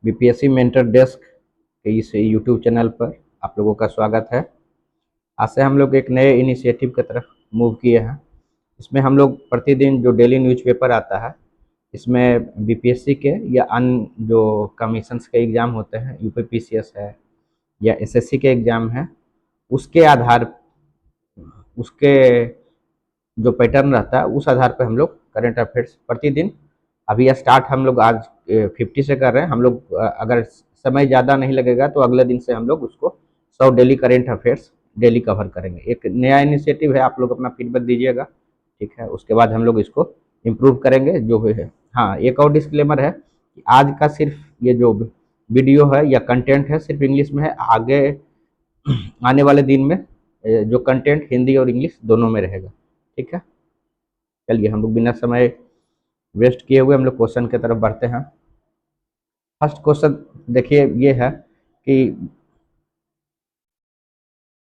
BPSC mentor desk के इस YouTube channel पर आप लोगों का स्वागत है। आज से हम लोग एक नए इनिशिएटिव की तरफ मूव किए हैं। इसमें हम लोग प्रतिदिन जो डेली न्यूज़पेपर आता है, इसमें बीपीएससी के या अन्य जो कमीशंस के एग्ज़ाम होते हैं, यूपीपीसीएस है या एसएससी के एग्ज़ाम हैं, उसके आधार उसके जो पैटर्न रहता है उस आधार पर हम लोग करंट अफेयर्स प्रतिदिन, अभी स्टार्ट हम लोग आज 50 से कर रहे हैं। हम लोग अगर समय ज़्यादा नहीं लगेगा तो अगले दिन से हम लोग उसको 100 daily current affairs daily cover करेंगे। एक नया इनिशिएटिव है, आप लोग अपना फीडबैक दीजिएगा, ठीक है। उसके बाद हम लोग इसको इम्प्रूव करेंगे जो भी है। हाँ, एक और डिस्क्लेमर है कि आज का सिर्फ ये जो वीडियो है या कंटेंट है सिर्फ इंग्लिश में है। आगे आने वाले दिन में जो कंटेंट हिंदी और इंग्लिश दोनों में रहेगा, ठीक है। चलिए हम लोग बिना समय वेस्ट किए हुए हम लोग क्वेश्चन की तरफ बढ़ते हैं। फर्स्ट क्वेश्चन देखिए, ये है कि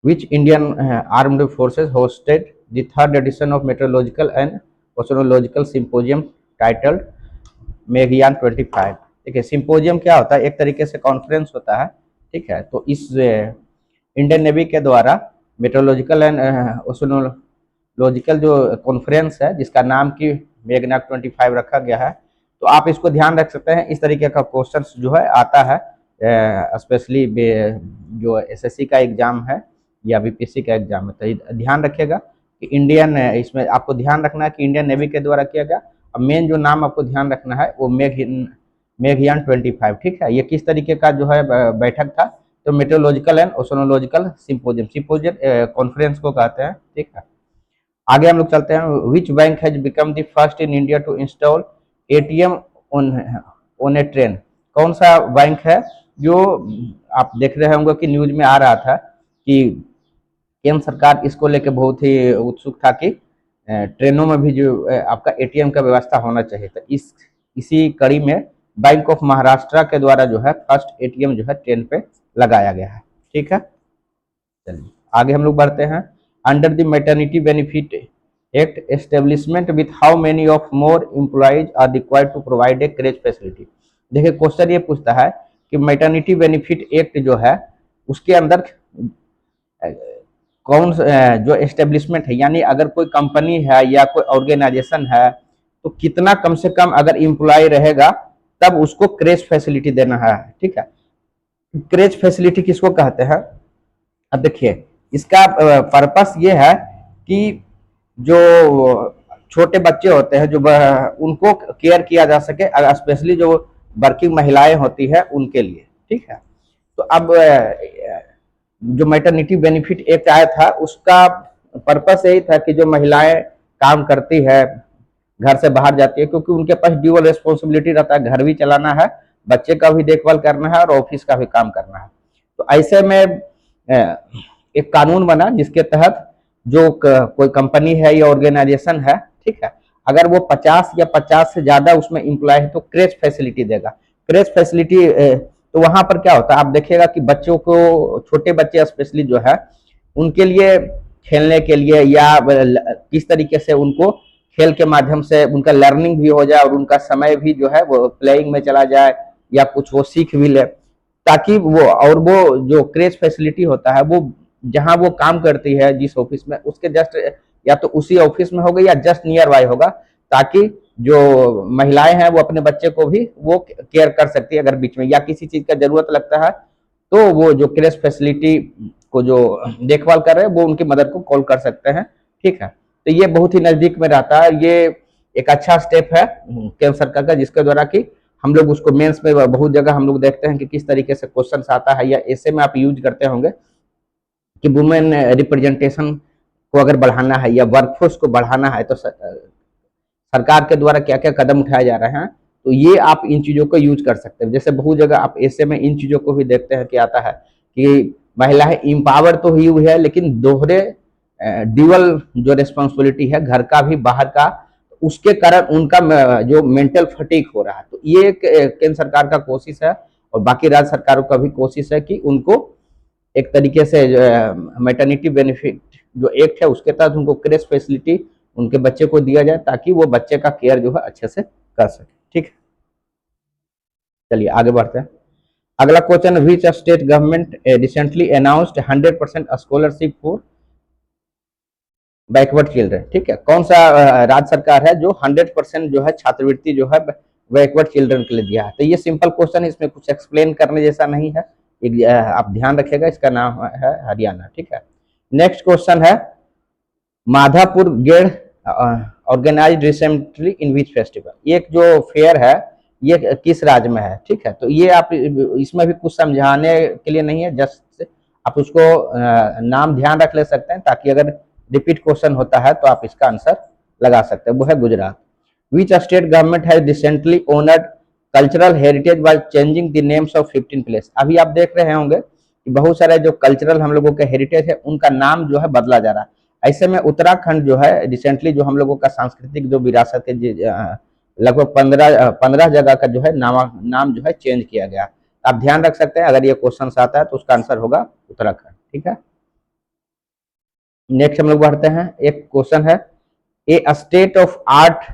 which Indian armed forces hosted the third edition of metrological and oceanological symposium titled मेघयान 25। देखिए, सिंपोजियम क्या होता है? एक तरीके से कॉन्फ्रेंस होता है, ठीक है। तो इस इंडियन नेवी के द्वारा मेट्रोलॉजिकल एंड ओशनोलॉजिकल जो कॉन्फ्रेंस है, जिसका नाम की मेघनाथ 25 रखा गया है, तो आप इसको ध्यान रख सकते हैं। इस तरीके का क्वेश्चन जो है आता है, स्पेशली जो एसएससी का एग्जाम है या बीपीएससी का एग्जाम है, तो ध्यान रखिएगा कि इंडियन, इसमें आपको ध्यान रखना है कि इंडियन नेवी के द्वारा किया गया। अब मेन जो नाम आपको ध्यान रखना है वो मेघयान 25, ठीक है। ये किस तरीके का जो है बैठक था? तो metrological and oceanological symposium, symposium conference को कहते हैं, ठीक है। आगे हम लोग चलते हैं। Which bank has become the first in India to install ATM on on a train? कौन सा बैंक है जो, आप देख रहे होंगे कि न्यूज में आ रहा था कि केंद्र सरकार इसको लेकर बहुत ही उत्सुक था कि ट्रेनों में भी जो आपका एटीएम का व्यवस्था होना चाहिए। तो इसी कड़ी में बैंक ऑफ महाराष्ट्र के द्वारा जो है फर्स्ट एटीएम जो है ट्रेन पे लगाया गया है, ठीक है। चलिए आगे हम लोग बढ़ते हैं। Under the maternity benefit act establishment with how many of more employees are required to provide a creche facility? देखिए, क्वेश्चन ये पूछता है कि मैटरनिटी बेनिफिट एक्ट जो है उसके अंदर कौन जो एस्टेब्लिशमेंट है, यानी अगर कोई कंपनी है या कोई ऑर्गेनाइजेशन है तो कितना कम से कम अगर एम्प्लॉय रहेगा तब उसको क्रेच फैसिलिटी देना है, ठीक है। क्रेच फैसिलिटी किसको कहते हैं? अब देखिए, इसका पर्पस ये है कि जो छोटे बच्चे होते हैं, जो उनको केयर किया जा सके, स्पेशली जो वर्किंग महिलाएं होती है उनके लिए, ठीक है। तो अब जो मैटरनिटी बेनिफिट एक्ट आया था उसका पर्पस यही था कि जो महिलाएं काम करती है, घर से बाहर जाती है, क्योंकि उनके पास ड्यूअल रिस्पॉन्सिबिलिटी रहता है, घर भी चलाना है, बच्चे का भी देखभाल करना है और ऑफिस का भी काम करना है। तो ऐसे में एक कानून बना जिसके तहत जो कोई कंपनी है या ऑर्गेनाइजेशन है, ठीक है, अगर वो 50 या 50 से ज्यादा उसमें इम्प्लॉय है तो क्रेच फैसिलिटी देगा। क्रेच फैसिलिटी तो वहां पर क्या होता है, आप देखिएगा कि बच्चों को, छोटे बच्चे स्पेशली जो है, उनके लिए खेलने के लिए या किस तरीके से उनको खेल के माध्यम से उनका लर्निंग भी हो जाए और उनका समय भी जो है वो प्लेइंग में चला जाए या कुछ वो सीख भी ले, ताकि वो, और वो जो क्रेच फैसिलिटी होता है वो जहां वो काम करती है जिस ऑफिस में, उसके जस्ट या तो उसी ऑफिस में होगा या जस्ट नियर बाय होगा, ताकि जो महिलाएं हैं वो अपने बच्चे को भी वो केयर कर सकती है। अगर बीच में या किसी चीज का जरूरत लगता है तो वो जो क्रेच फैसिलिटी को जो देखभाल कर रहे हैं वो उनकी मदद को कॉल कर सकते हैं, ठीक है। तो ये बहुत ही नजदीक में रहता है। ये एक अच्छा स्टेप है केंद्र सरकार का, जिसके द्वारा कि हम लोग उसको मेंस में बहुत जगह हम लोग देखते हैं कि किस तरीके से क्वेश्चन आता है, या ऐसे में आप यूज करते होंगे कि वुमेन रिप्रेजेंटेशन को अगर बढ़ाना है या वर्कफोर्स को बढ़ाना है तो सरकार के द्वारा क्या क्या कदम उठाए जा रहे हैं, तो ये आप इन चीजों को यूज कर सकते हैं। जैसे बहुत जगह आप ऐसे में इन चीजों को भी देखते हैं कि आता है कि महिलाएं इंपावर तो हुई हुई है लेकिन दोहरे ड्यूअल जो रिस्पॉन्सिबिलिटी है, घर का भी बाहर का, उसके कारण उनका जो मेंटल फटीक हो रहा है। तो ये केंद्र सरकार का कोशिश है और बाकी राज्य सरकारों का भी कोशिश है कि उनको एक तरीके से मैटरनिटी बेनिफिट जो एक्ट है उसके तहत उनको क्रेच फैसिलिटी उनके बच्चे को दिया जाए, ताकि वो बच्चे का केयर जो है अच्छे से कर सके, ठीक है। चलिए आगे बढ़ते हैं। अगला question, which state government recently announced 100% scholarship for backward children. ठीक है, कौन सा राज्य सरकार है जो 100% जो है छात्रवृत्ति जो है बैकवर्ड चिल्ड्रन के लिए दिया है। तो ये सिंपल क्वेश्चन है, इसमें कुछ एक्सप्लेन करने जैसा नहीं है। आप ध्यान रखिएगा, इसका नाम है हरियाणा। ठीक है, नेक्स्ट क्वेश्चन है, माधापुर गेड़ organised recently in which festival. एक जो फेयर है ये किस राज्य में है। ठीक है, तो ये आप इसमें भी कुछ समझाने के लिए नहीं है, जस्ट आप उसको नाम ध्यान रख ले सकते हैं, ताकि अगर रिपीट क्वेश्चन होता है तो आप इसका आंसर लगा सकते हैं। वो है Gujarat. Which state government has recently honoured cultural heritage by changing the names of 15 place. अभी आप देख रहे होंगे कि बहुत सारे जो कल्चरल हम लोगों के हेरिटेज है उनका नाम जो है बदला जा रहा है। ऐसे में उत्तराखंड जो है रिसेंटली जो हम लोगों का सांस्कृतिक जो विरासत है, लगभग 15 जगह का जो है नाम जो है चेंज किया गया। आप ध्यान रख सकते हैं, अगर ये क्वेश्चन आता है तो उसका आंसर होगा उत्तराखंड। ठीक है, नेक्स्ट हम लोग बढ़ते हैं। एक क्वेश्चन है, a state of art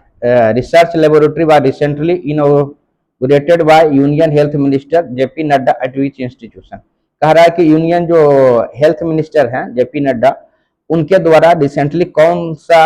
research laboratory was recently inaugurated by union health minister JP Nadda at which institution. कह रहा है कि यूनियन जो हेल्थ मिनिस्टर हैं जेपी नड्डा, उनके द्वारा रिसेंटली कौन सा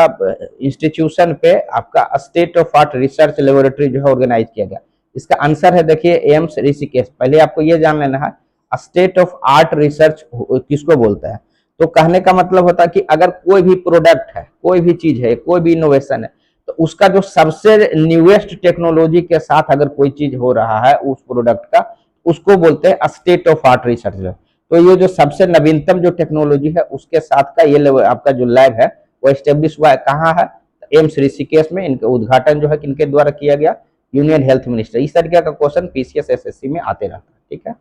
इंस्टीट्यूशन पे आपका state of art research laboratory जो है ऑर्गेनाइज किया गया। इसका आंसर है देखिए एम्स ऋषिकेश। पहले आपको ये जान लेना है स्टेट ऑफ आर्ट रिसर्च किसको बोलते हैं। तो कहने का मतलब होता है कि अगर कोई भी प्रोडक्ट है, कोई भी चीज है, कोई भी इनोवेशन है, तो उसका जो सबसे न्यूएस्ट टेक्नोलॉजी के साथ अगर कोई चीज हो रहा है उस प्रोडक्ट का, उसको बोलते हैं स्टेट ऑफ आर्ट रिसर्च। तो ये जो सबसे नवीनतम जो टेक्नोलॉजी है उसके साथ का ये आपका जो लैब है वो एस्टेब्लिश हुआ है कहाँ है, एम्स ऋषिकेश में। इनका उद्घाटन जो है किनके द्वारा किया गया, यूनियन हेल्थ मिनिस्टर। इस तरीके का क्वेश्चन पीसीएस एसएससी में आते रहता है। ठीक है,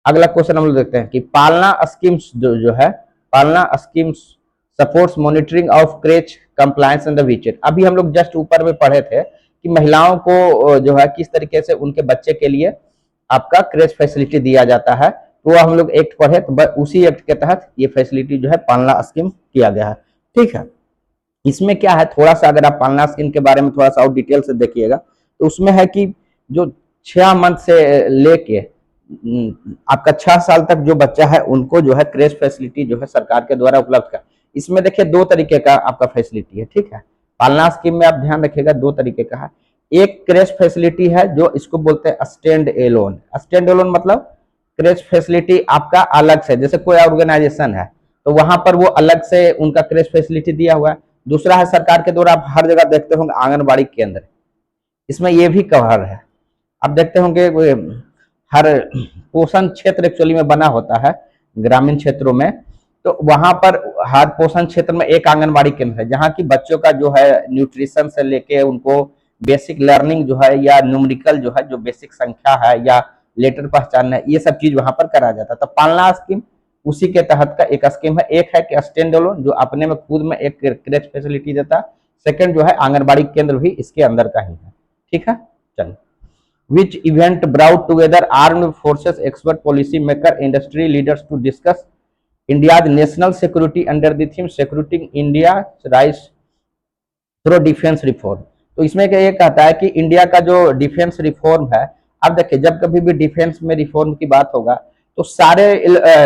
अगला क्वेश्चन हम लोग देखते हैं कि पालना स्कीम्स जो है, पालना schemes supports monitoring of creche compliance in the which. अभी हम लोग जस्ट ऊपर में पढ़े थे कि महिलाओं को जो है किस तरीके से उनके बच्चे के लिए आपका क्रेच फैसिलिटी दिया जाता है। तो हम लोग एक्ट पढ़े, तो उसी एक्ट के तहत ये फैसिलिटी जो है पालना स्कीम किया गया है। ठीक है, इसमें क्या है, थोड़ा सा अगर आप पालना स्कीम के बारे में थोड़ा सा और डिटेल से देखिएगा तो उसमें है कि जो 6 मंथ से लेके आपका 6 साल तक जो बच्चा है उनको जो है क्रेच फैसिलिटी जो है सरकार के द्वारा उपलब्ध कर। इसमें देखिए 2 तरीके का आपका फैसिलिटी है। ठीक है, पालना स्कीम में आप ध्यान रखिएगा 2 तरीके का है। एक क्रेच फैसिलिटी है जो इसको बोलते हैं स्टैंड एलोन। स्टैंड एलोन मतलब क्रेच फैसिलिटी आपका अलग से, जैसे कोई ऑर्गेनाइजेशन है तो वहां पर वो अलग से उनका क्रेच फैसिलिटी दिया हुआ है। दूसरा है सरकार के द्वारा, आप हर जगह देखते होंगे आंगनबाड़ी केंद्र, इसमें ये भी कवर है। आप देखते होंगे हर पोषण क्षेत्र एक्चुअली में बना होता है ग्रामीण क्षेत्रों में, तो वहां पर हर पोषण क्षेत्र में एक आंगनबाड़ी केंद्र है जहाँ की बच्चों का जो है न्यूट्रिशन से लेके उनको बेसिक लर्निंग जो है या न्यूमेरिकल जो है जो बेसिक संख्या है या लेटर पहचानना है, ये सब चीज वहां पर कराया जाता है। तो पालना स्कीम उसी के तहत का एक स्कीम है। एक है कि स्टैंड अलोन जो अपने में खुद में एक क्रेच फैसिलिटी देता है। सेकंड जो है आंगनबाड़ी केंद्र भी इसके अंदर का ही है। ठीक है, चलिए। Which event brought together armed forces, expert policy maker, industry leaders to discuss India's national security under the theme Securing India's Rise Through Defense Reform। तो इसमें क्या ये कहता है कि इंडिया का जो डिफेंस रिफॉर्म है, अब देखिए जब कभी भी डिफेंस में रिफॉर्म की बात होगा तो सारे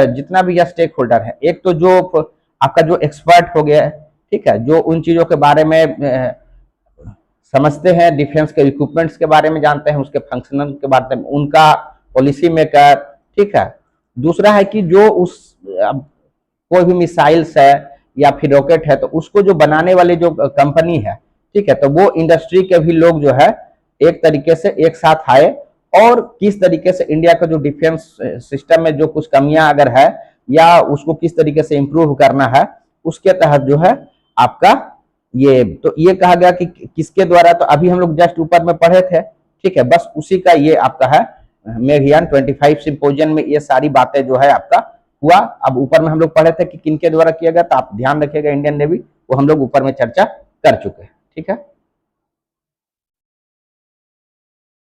जितना भी स्टेक होल्डर है, एक तो जो आपका जो एक्सपर्ट हो गया है, ठीक है, जो उन चीजों के बारे में समझते हैं, डिफेंस के इक्विपमेंट्स के बारे में जानते हैं, उसके फंक्शनल के बारे में, उनका पॉलिसी मेकर। ठीक है, दूसरा है कि जो उस कोई भी मिसाइल्स है या फिर रॉकेट है तो उसको जो बनाने वाले जो कंपनी है, ठीक है, तो वो इंडस्ट्री के भी लोग जो है एक तरीके से एक साथ आए और किस तरीके से इंडिया का जो डिफेंस सिस्टम में जो कुछ कमियां अगर है या उसको किस तरीके से इंप्रूव करना है, उसके तहत जो है आपका ये, तो ये कहा गया कि किसके द्वारा, तो अभी हम लोग जस्ट ऊपर में पढ़े थे। ठीक है, बस उसी का ये आपका है मेघयान 25 सिंपोजियम में ये सारी बातें जो है आपका हुआ। अब ऊपर में हम लोग पढ़े थे कि किनके द्वारा किया गया, तो आप ध्यान रखिएगा इंडियन नेवी, वो हम लोग ऊपर में चर्चा कर चुके हैं। ठीक है,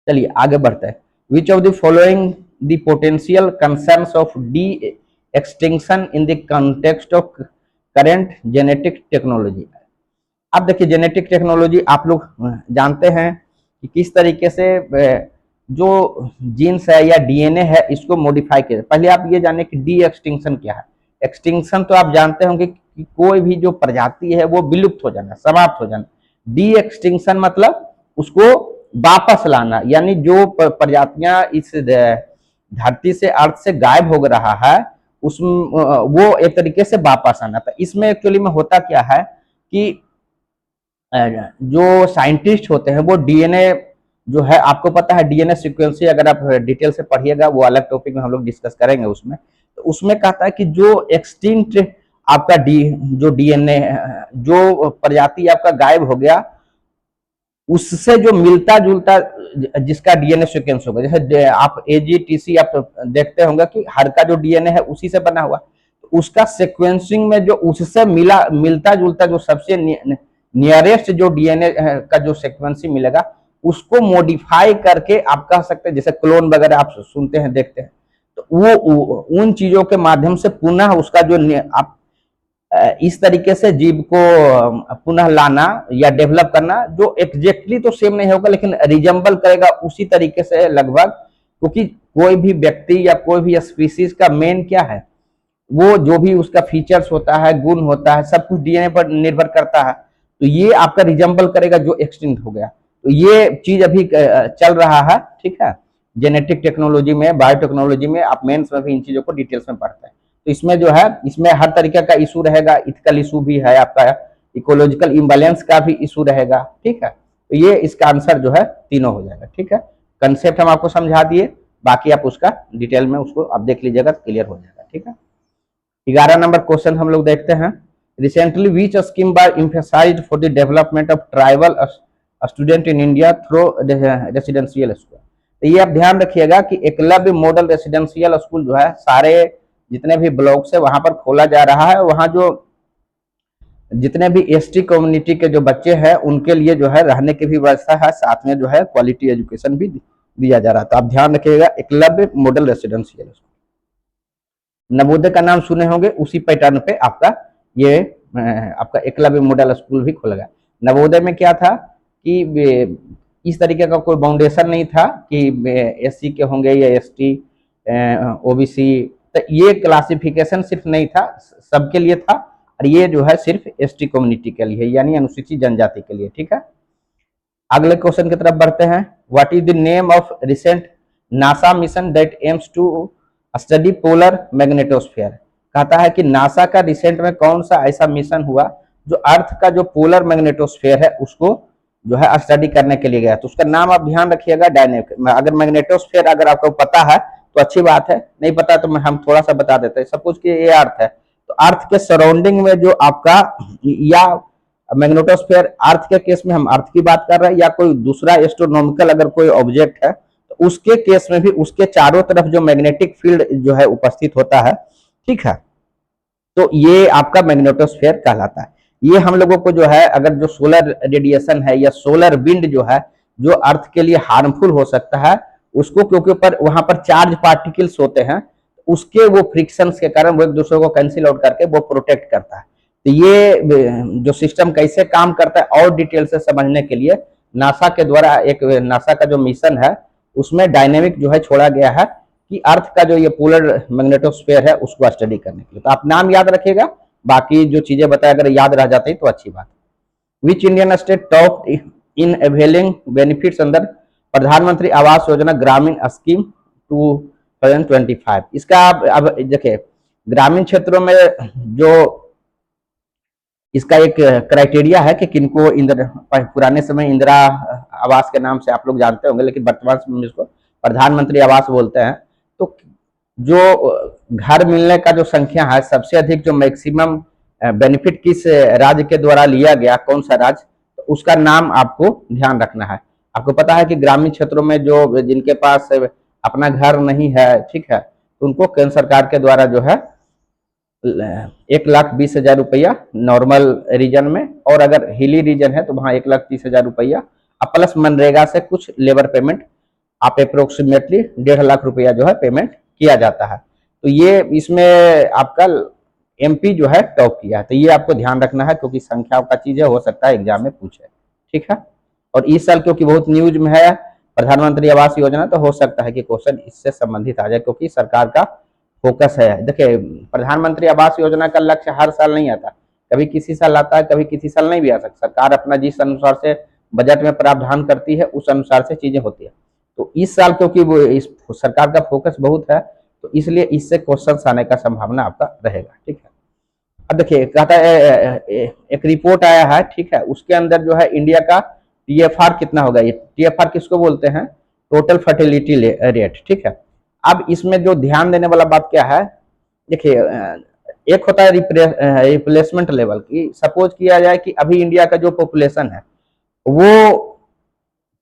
चलिए आगे बढ़ते हैं। विच of the following the potential concerns of D extinction in the context of current genetic technology. अब देखिए जेनेटिक टेक्नोलॉजी आप लोग जानते हैं कि किस तरीके से जो जीन्स है या डीएनए है इसको मॉडिफाई किया। पहले आप ये जाने कि डी एक्सटिंक्शन क्या है। एक्सटिंक्शन तो आप जानते होंगे कि कोई भी जो प्रजाति है वो विलुप्त हो जाना, समाप्त हो जाना। डी एक्सटिंक्शन मतलब उसको वापस लाना, यानी जो प्रजातियां इस धरती से, अर्थ से गायब हो रहा है उस वो एक तरीके से वापस आना था। इसमें एक्चुअली में होता क्या है कि जो साइंटिस्ट होते हैं वो डीएनए जो है, आपको पता है डीएनए सीक्वेंसी, अगर आप डिटेल से पढ़िएगा वो अलग टॉपिक में हम लोग डिस्कस करेंगे उसमें। तो उसमें कहता है कि जो एक्सटिंक्ट आपका जो डीएनए जो प्रजाति आपका गायब हो गया उससे जो मिलता जुलता जिसका डीएनए सीक्वेंस होगा, जैसे आप एजीटीसी आप देखते होंगे कि हर का जो डीएनए है उसी से बना हुआ, तो उसका सीक्वेंसिंग में जो उससे मिलता जुलता जो सबसे नियरेस्ट जो डीएनए का जो सीक्वेंसिंग मिलेगा उसको मॉडिफाई करके आप कह सकते हैं, जैसे क्लोन वगैरह आप सुनते हैं देखते हैं, तो वो उन चीजों के माध्यम से पुनः उसका जो आप इस तरीके से जीव को पुनः लाना या डेवलप करना जो एग्जैक्टली तो सेम नहीं होगा लेकिन रिजेंबल करेगा उसी तरीके से लगभग। क्योंकि कोई भी व्यक्ति या कोई भी स्पीसीज का मेन क्या है, वो जो भी उसका फीचर्स होता है, गुण होता है, सब कुछ डीएनए पर निर्भर करता है। तो ये आपका रिजेंबल करेगा जो एक्सटिंक्ट हो गया। तो ये चीज अभी चल रहा है, ठीक है। जेनेटिक टेक्नोलॉजी में, बायोटेक्नोलॉजी में आप मेंस में भी इन चीजों को डिटेल्स में पढ़ते हैं। तो इसमें जो है, इसमें हर तरीके का इशू रहेगा, इथिकल इशू भी है आपका, इकोलॉजिकल इम्बैलेंस का भी इशू रहेगा, ठीक है। तो ये इसका आंसर जो है तीनों हो जाएगा, ठीक है। कंसेप्ट हम आपको समझा दिए, बाकी आप उसका डिटेल में उसको आप देख लीजिएगा, क्लियर हो जाएगा, ठीक है। 11 नंबर क्वेश्चन हम लोग देखते हैं। Recently which scheme bar emphasised for the development of tribal student in India through residential school. तो ये आप ध्यान रखिएगा कि एकलव्य मॉडल रेसिडेंशियल स्कूल जो है सारे जितने भी ब्लॉक्स है वहां पर खोला जा रहा है। वहां जो जितने भी एसटी कम्युनिटी के जो बच्चे हैं उनके लिए जो है रहने की भी व्यवस्था है, साथ में जो है क्वालिटी एजुकेशन भी दिया जा रहा है। तो आप ध्यान रखिएगा, Eklavya model residential school. Navodaya का नाम सुने होंगे, उसी पैटर्न पे आपका ये आपका एकलव्य मॉडल स्कूल भी खोला। नवोदय में क्या था कि इस तरीके का कोई बाउंडेशन नहीं था कि एससी के होंगे या एसटी ओबीसी, तो ये क्लासिफिकेशन सिर्फ नहीं था, सबके लिए था। और ये जो है सिर्फ एसटी कम्युनिटी के लिए, यानी अनुसूचित जनजाति के लिए, ठीक है। अगले क्वेश्चन की तरफ बढ़ते हैं। What is the name of recent NASA mission that aims to study polar magnetosphere. कहता है कि नासा का रिसेंट में कौन सा ऐसा मिशन हुआ जो अर्थ का जो पोलर मैग्नेटोस्फीयर है उसको जो है स्टडी करने के लिए गया। तो उसका नाम आप ध्यान रखिएगा, डायनेमिक। अगर मैग्नेटोस्फीयर अगर आपको पता है तो अच्छी बात है, नहीं पता तो हम थोड़ा सा बता देते हैं। सपोज कि ये अर्थ है, तो अर्थ के सराउंडिंग में जो आपका, या मैग्नेटोस्फीयर अर्थ के केस में हम अर्थ की बात कर रहे हैं, या कोई दूसरा एस्ट्रोनॉमिकल अगर कोई ऑब्जेक्ट है तो उसके केस में भी उसके चारों तरफ जो मैग्नेटिक फील्ड जो है उपस्थित होता है, ठीक है। तो ये आपका मैग्नेटोस्फीयर कहलाता है। ये हम लोगों को जो है, अगर जो सोलर रेडिएशन है या सोलर विंड जो है, जो अर्थ के लिए हार्मफुल हो सकता है उसको, क्योंकि पर वहां पर चार्ज पार्टिकल्स होते हैं, उसके वो फ्रिक्शन के कारण वो एक दूसरे को कैंसिल आउट करके वो प्रोटेक्ट करता है। तो ये जो सिस्टम कैसे काम करता है और डिटेल से समझने के लिए नासा के द्वारा एक नासा का जो मिशन है उसमें डायनेमिक जो है छोड़ा गया है कि अर्थ का जो ये पोलर मैग्नेटोस्फीयर है उसको स्टडी करने के लिए। तो आप नाम याद रखिएगा, बाकी जो चीजें बताए अगर याद रह जाती तो अच्छी बात। विच Indian state top in availing benefits अंदर प्रधानमंत्री आवास योजना ग्रामीण स्कीम 2025। इसका अब देखिए, ग्रामीण क्षेत्रों में जो इसका एक क्राइटेरिया है कि किनको पुराने समय इंदिरा आवास के नाम से आप लोग जानते होंगे, लेकिन वर्तमान समय इसको प्रधानमंत्री आवास बोलते हैं। तो जो घर मिलने का जो संख्या है, सबसे अधिक जो मैक्सिमम बेनिफिट किस राज्य के द्वारा लिया गया, कौन सा राज्य, तो उसका नाम आपको ध्यान रखना है। आपको पता है कि ग्रामीण क्षेत्रों में जो जिनके पास अपना घर नहीं है, ठीक है, तो उनको केंद्र सरकार के द्वारा जो है 1,20,000 रुपया नॉर्मल रीजन में, और अगर हिली रीजन है तो वहां 1,30,000 रुपया, प्लस मनरेगा से कुछ लेबर पेमेंट आप अप्रोक्सीमेटली 1.5 लाख रुपया जो है पेमेंट किया जाता है। तो ये इसमें आपका एमपी जो है टॉप किया है। तो ये आपको ध्यान रखना है, क्योंकि संख्याओं का चीज है, हो सकता है एग्जाम में पूछे, ठीक है। और इस साल क्योंकि बहुत न्यूज में है प्रधानमंत्री आवास योजना, तो हो सकता है कि क्वेश्चन इससे संबंधित आ जाए, क्योंकि सरकार का फोकस है। देखिए, प्रधानमंत्री आवास योजना का लक्ष्य हर साल नहीं आता, कभी किसी साल आता है, कभी किसी साल नहीं भी आ सकता। सरकार अपना जिस अनुसार से बजट में प्रावधान करती है उस अनुसार से चीजें होती है। तो इस साल क्योंकि वो इस सरकार का फोकस बहुत है, तो इसलिए इससे क्वेश्चन आने का संभावना आपका रहेगा। ठीक है, अब देखिए कहता है एक रिपोर्ट आया है, ठीक है, उसके अंदर जो है इंडिया का टीएफआर कितना होगा। ये टीएफआर किसको बोलते हैं, टोटल फर्टिलिटी रेट। ठीक है, अब इसमें जो ध्यान देने वाला बात क्या है, देखिए एक होता है रिप्लेसमेंट लेवल की। सपोज किया जाए कि अभी इंडिया का जो पॉपुलेशन है वो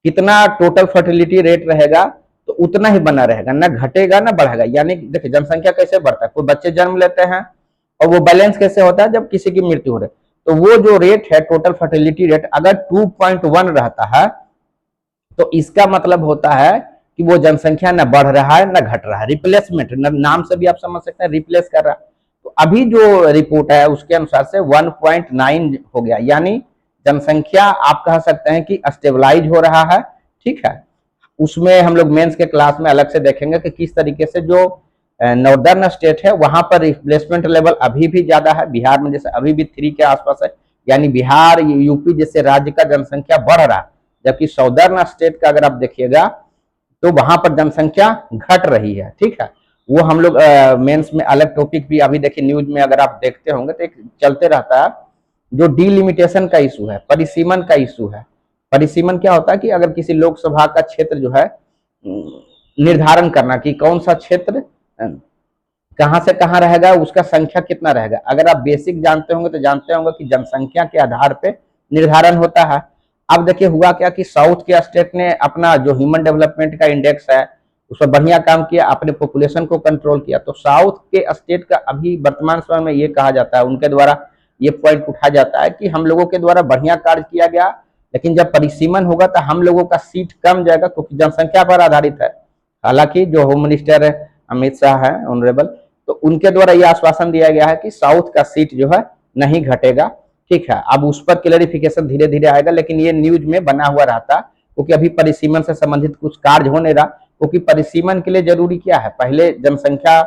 कितना टोटल फर्टिलिटी रेट रहेगा, तो उतना ही बना रहेगा, ना घटेगा ना बढ़ेगा। यानी देखिए जनसंख्या कैसे बढ़ता है, कोई बच्चे जन्म लेते हैं और वो बैलेंस कैसे होता है, जब किसी की मृत्यु हो रही है। तो वो जो रेट है टोटल फर्टिलिटी रेट अगर 2.1 रहता है, तो इसका मतलब होता है कि वो जनसंख्या ना बढ़ रहा है ना घट रहा है। रिप्लेसमेंट नाम से भी आप समझ सकते हैं, रिप्लेस कर रहा है। तो अभी जो रिपोर्ट है उसके अनुसार से 1.9 हो गया, यानी जनसंख्या आप कह सकते हैं कि स्टेबलाइज हो रहा है। ठीक है, उसमें हम लोग मेंस के क्लास में अलग से देखेंगे कि किस तरीके से जो नॉर्दर्न स्टेट है वहां पर रिप्लेसमेंट लेवल अभी भी ज्यादा है। बिहार में जैसे अभी भी 3 के आसपास है, यानी बिहार यूपी जैसे राज्य का जनसंख्या बढ़ रहा है, जबकि साउदर्न स्टेट का अगर आप देखिएगा तो वहां पर जनसंख्या घट रही है। ठीक है, वो हम लोग मेंस में अलग टॉपिक भी अभी देखिए न्यूज में अगर आप देखते होंगे तो एक चलते रहता है, जो डिलिमिटेशन का इशू है, परिसीमन का इशू है। परिसीमन क्या होता है कि अगर किसी लोकसभा का क्षेत्र जो है निर्धारण करना कि कौन सा क्षेत्र कहां से कहां रहेगा, उसका संख्या कितना रहेगा। अगर आप बेसिक जानते होंगे तो जानते होंगे कि जनसंख्या के आधार पे निर्धारण होता है। अब देखिए हुआ क्या कि साउथ के स्टेट ने अपना जो ह्यूमन डेवलपमेंट का इंडेक्स है उस पर बढ़िया काम किया, अपने पॉपुलेशन को कंट्रोल किया। तो साउथ के स्टेट का अभी वर्तमान समय में ये कहा जाता है, उनके द्वारा ये पॉइंट उठाया जाता है कि हम लोगों के द्वारा बढ़िया कार्य किया गया, लेकिन जब परिसीमन होगा तो हम लोगों का सीट कम जाएगा, क्योंकि जनसंख्या पर आधारित है। हालांकि जो होम मिनिस्टर है अमित शाह है ऑनरेबल, तो उनके द्वारा यह आश्वासन दिया गया है कि साउथ का सीट जो है नहीं घटेगा। ठीक है, अब उस पर क्लेरिफिकेशन धीरे धीरे आएगा, लेकिन ये न्यूज में बना हुआ रहता, क्योंकि अभी परिसीमन से संबंधित कुछ कार्य हो नहीं रहा। क्योंकि परिसीमन के लिए जरूरी क्या है, पहले जनसंख्या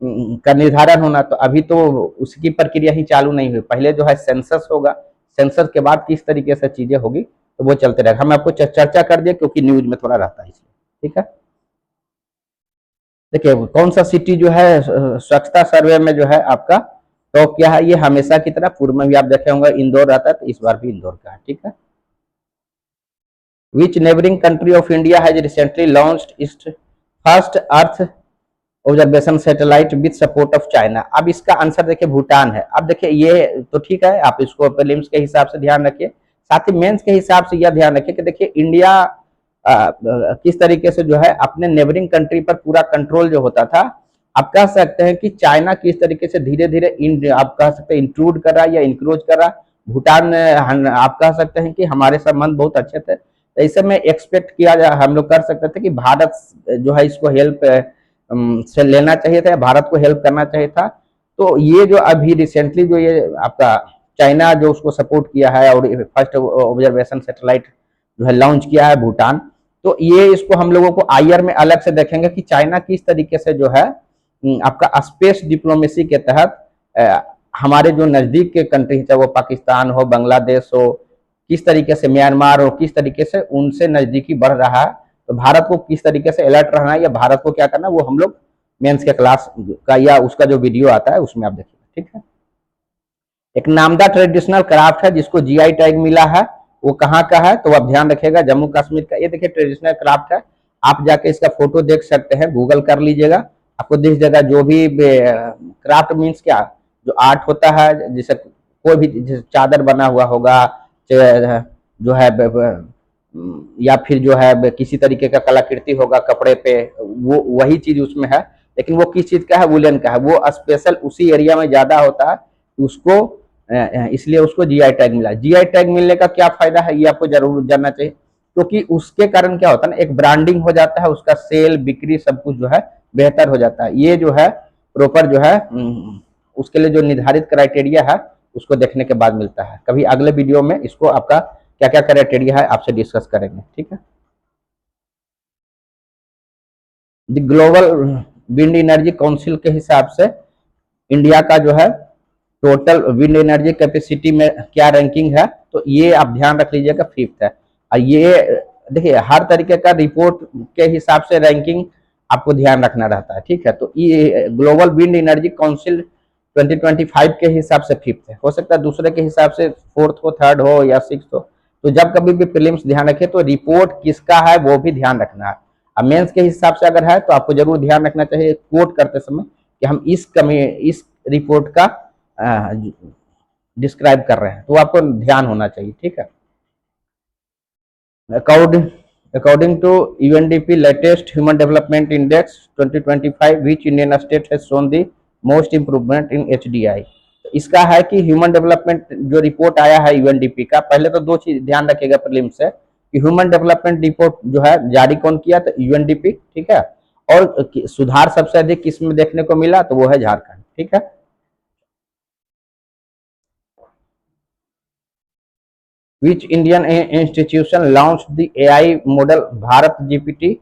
का निर्धारण होना, तो अभी तो उसकी प्रक्रिया ही चालू नहीं हुई। पहले जो है सेंसस होगा, सेंसस के बाद किस तरीके से चीजें होगी तो वो चलते रहेगा। हम आपको चर्चा कर दिए क्योंकि न्यूज में थोड़ा रहता है इसलिए। ठीक है, देखिए कौन सा सिटी जो है स्वच्छता सर्वे में जो है आपका टॉप क्या है, ये हमेशा की तरह पूर्व में भी आप देखे होंगे इंदौर रहता है, तो इस बार भी इंदौर का है। ठीक है, विच neighbouring country of India has recently launched it's first earth observation satellite with support of China. अब इसका आंसर देखिए भूटान है। अब देखिए ये तो ठीक है, आप इसको प्रीलिम्स के हिसाब से ध्यान रखिए, साथ ही मेंस के हिसाब से यह ध्यान रखिए कि देखिए इंडिया किस तरीके से जो है अपने नेबरिंग कंट्री पर पूरा कंट्रोल जो होता था, आप कह सकते हैं कि चाइना किस तरीके से धीरे धीरे आप कह सकते हैं इंट्रूड कर रहा है या इंक्रोच कर रहा है। भूटान आप कह सकते हैं कि हमारे संबंध बहुत अच्छे थे, तो इसे में एक्सपेक्ट किया जा हम लोग कर सकते थे कि भारत जो है इसको हेल्प से लेना चाहिए था, भारत को हेल्प करना चाहिए था। तो ये जो अभी रिसेंटली जो ये आपका चाइना जो उसको सपोर्ट किया है और फर्स्ट ऑब्जर्वेशन सैटेलाइट जो है लॉन्च किया है भूटान, तो ये इसको हम लोगों को आईआर में अलग से देखेंगे कि चाइना किस तरीके से जो है आपका स्पेस डिप्लोमेसी के तहत हमारे जो नजदीक के कंट्री चाहे वो पाकिस्तान हो, बांग्लादेश हो, किस तरीके से म्यांमार हो, किस तरीके से उनसे नजदीकी बढ़ रहा है। तो भारत को किस तरीके से अलर्ट रहना है या भारत को क्या करना है, वो हम लोग मेंस के क्लास का या उसका जो वीडियो आता है उसमें आप देखिए। ठीक है, एक नामदा ट्रेडिशनल क्राफ्ट है जिसको जीआई टैग मिला है, वो कहाँ का है तो आप ध्यान रखिएगा, जम्मू कश्मीर का। ये देखिए ट्रेडिशनल क्राफ्ट है, आप जाके इसका फोटो देख सकते हैं, गूगल कर लीजिएगा, आपको दिख जाएगा। जो भी क्राफ्ट मीन्स क्या, जो आर्ट होता है, जैसे कोई भी चादर बना हुआ होगा जो है या फिर जो है किसी तरीके का कलाकृति होगा कपड़े पे, वो वही चीज उसमें है। लेकिन वो किस चीज का है, वुलन का है, वो स्पेशल उसी एरिया में ज्यादा होता है, उसको इसलिए उसको जीआई टैग मिला। जीआई टैग मिलने का क्या फायदा है ये आपको जरूर जानना चाहिए, क्योंकि उसके कारण क्या होता है ना, एक ब्रांडिंग हो जाता है, उसका सेल बिक्री सब कुछ जो है बेहतर हो जाता है। ये जो है प्रॉपर जो है उसके लिए जो निर्धारित क्राइटेरिया है उसको देखने के बाद मिलता है। कभी अगले वीडियो में इसको आपका क्या क्या क्राइटेरिया है आपसे डिस्कस करेंगे, ठीक है। The global wind energy council के हिसाब से इंडिया का जो है टोटल विंड एनर्जी कैपेसिटी में क्या रैंकिंग है, तो ये आप ध्यान रख लीजिएगा, फिफ्थ है। और ये देखिए हर तरीके का रिपोर्ट के हिसाब से रैंकिंग आपको ध्यान रखना रहता है, ठीक है। तो ये ग्लोबल विंड एनर्जी काउंसिल 2025 के हिसाब से फिफ्थ है, हो सकता है दूसरे के हिसाब से फोर्थ हो, थर्ड हो या सिक्स हो। तो जब कभी भी प्रीलिम्स ध्यान रखें तो रिपोर्ट किसका है वो भी ध्यान रखना है। अब मेंस के हिसाब से अगर है तो आपको जरूर ध्यान रखना चाहिए कोट करते समय कि हम इस रिपोर्ट का डिस्क्राइब कर रहे हैं, तो आपको ध्यान होना चाहिए, ठीक है। According according to UNDP latest human development index 2025 which Indian state has shown the most improvement in HDI. इसका है कि ह्यूमन डेवलपमेंट जो रिपोर्ट आया है यूएनडीपी का, पहले तो दो चीज ध्यान रखिएगा प्रीलिम से कि ह्यूमन डेवलपमेंट रिपोर्ट जो है जारी कौन किया, तो यूएनडीपी, ठीक है। और सुधार सबसे अधिक किसमें देखने को मिला, तो वो है झारखंड, ठीक है। Which Indian institution launched the AI model Bharat GPT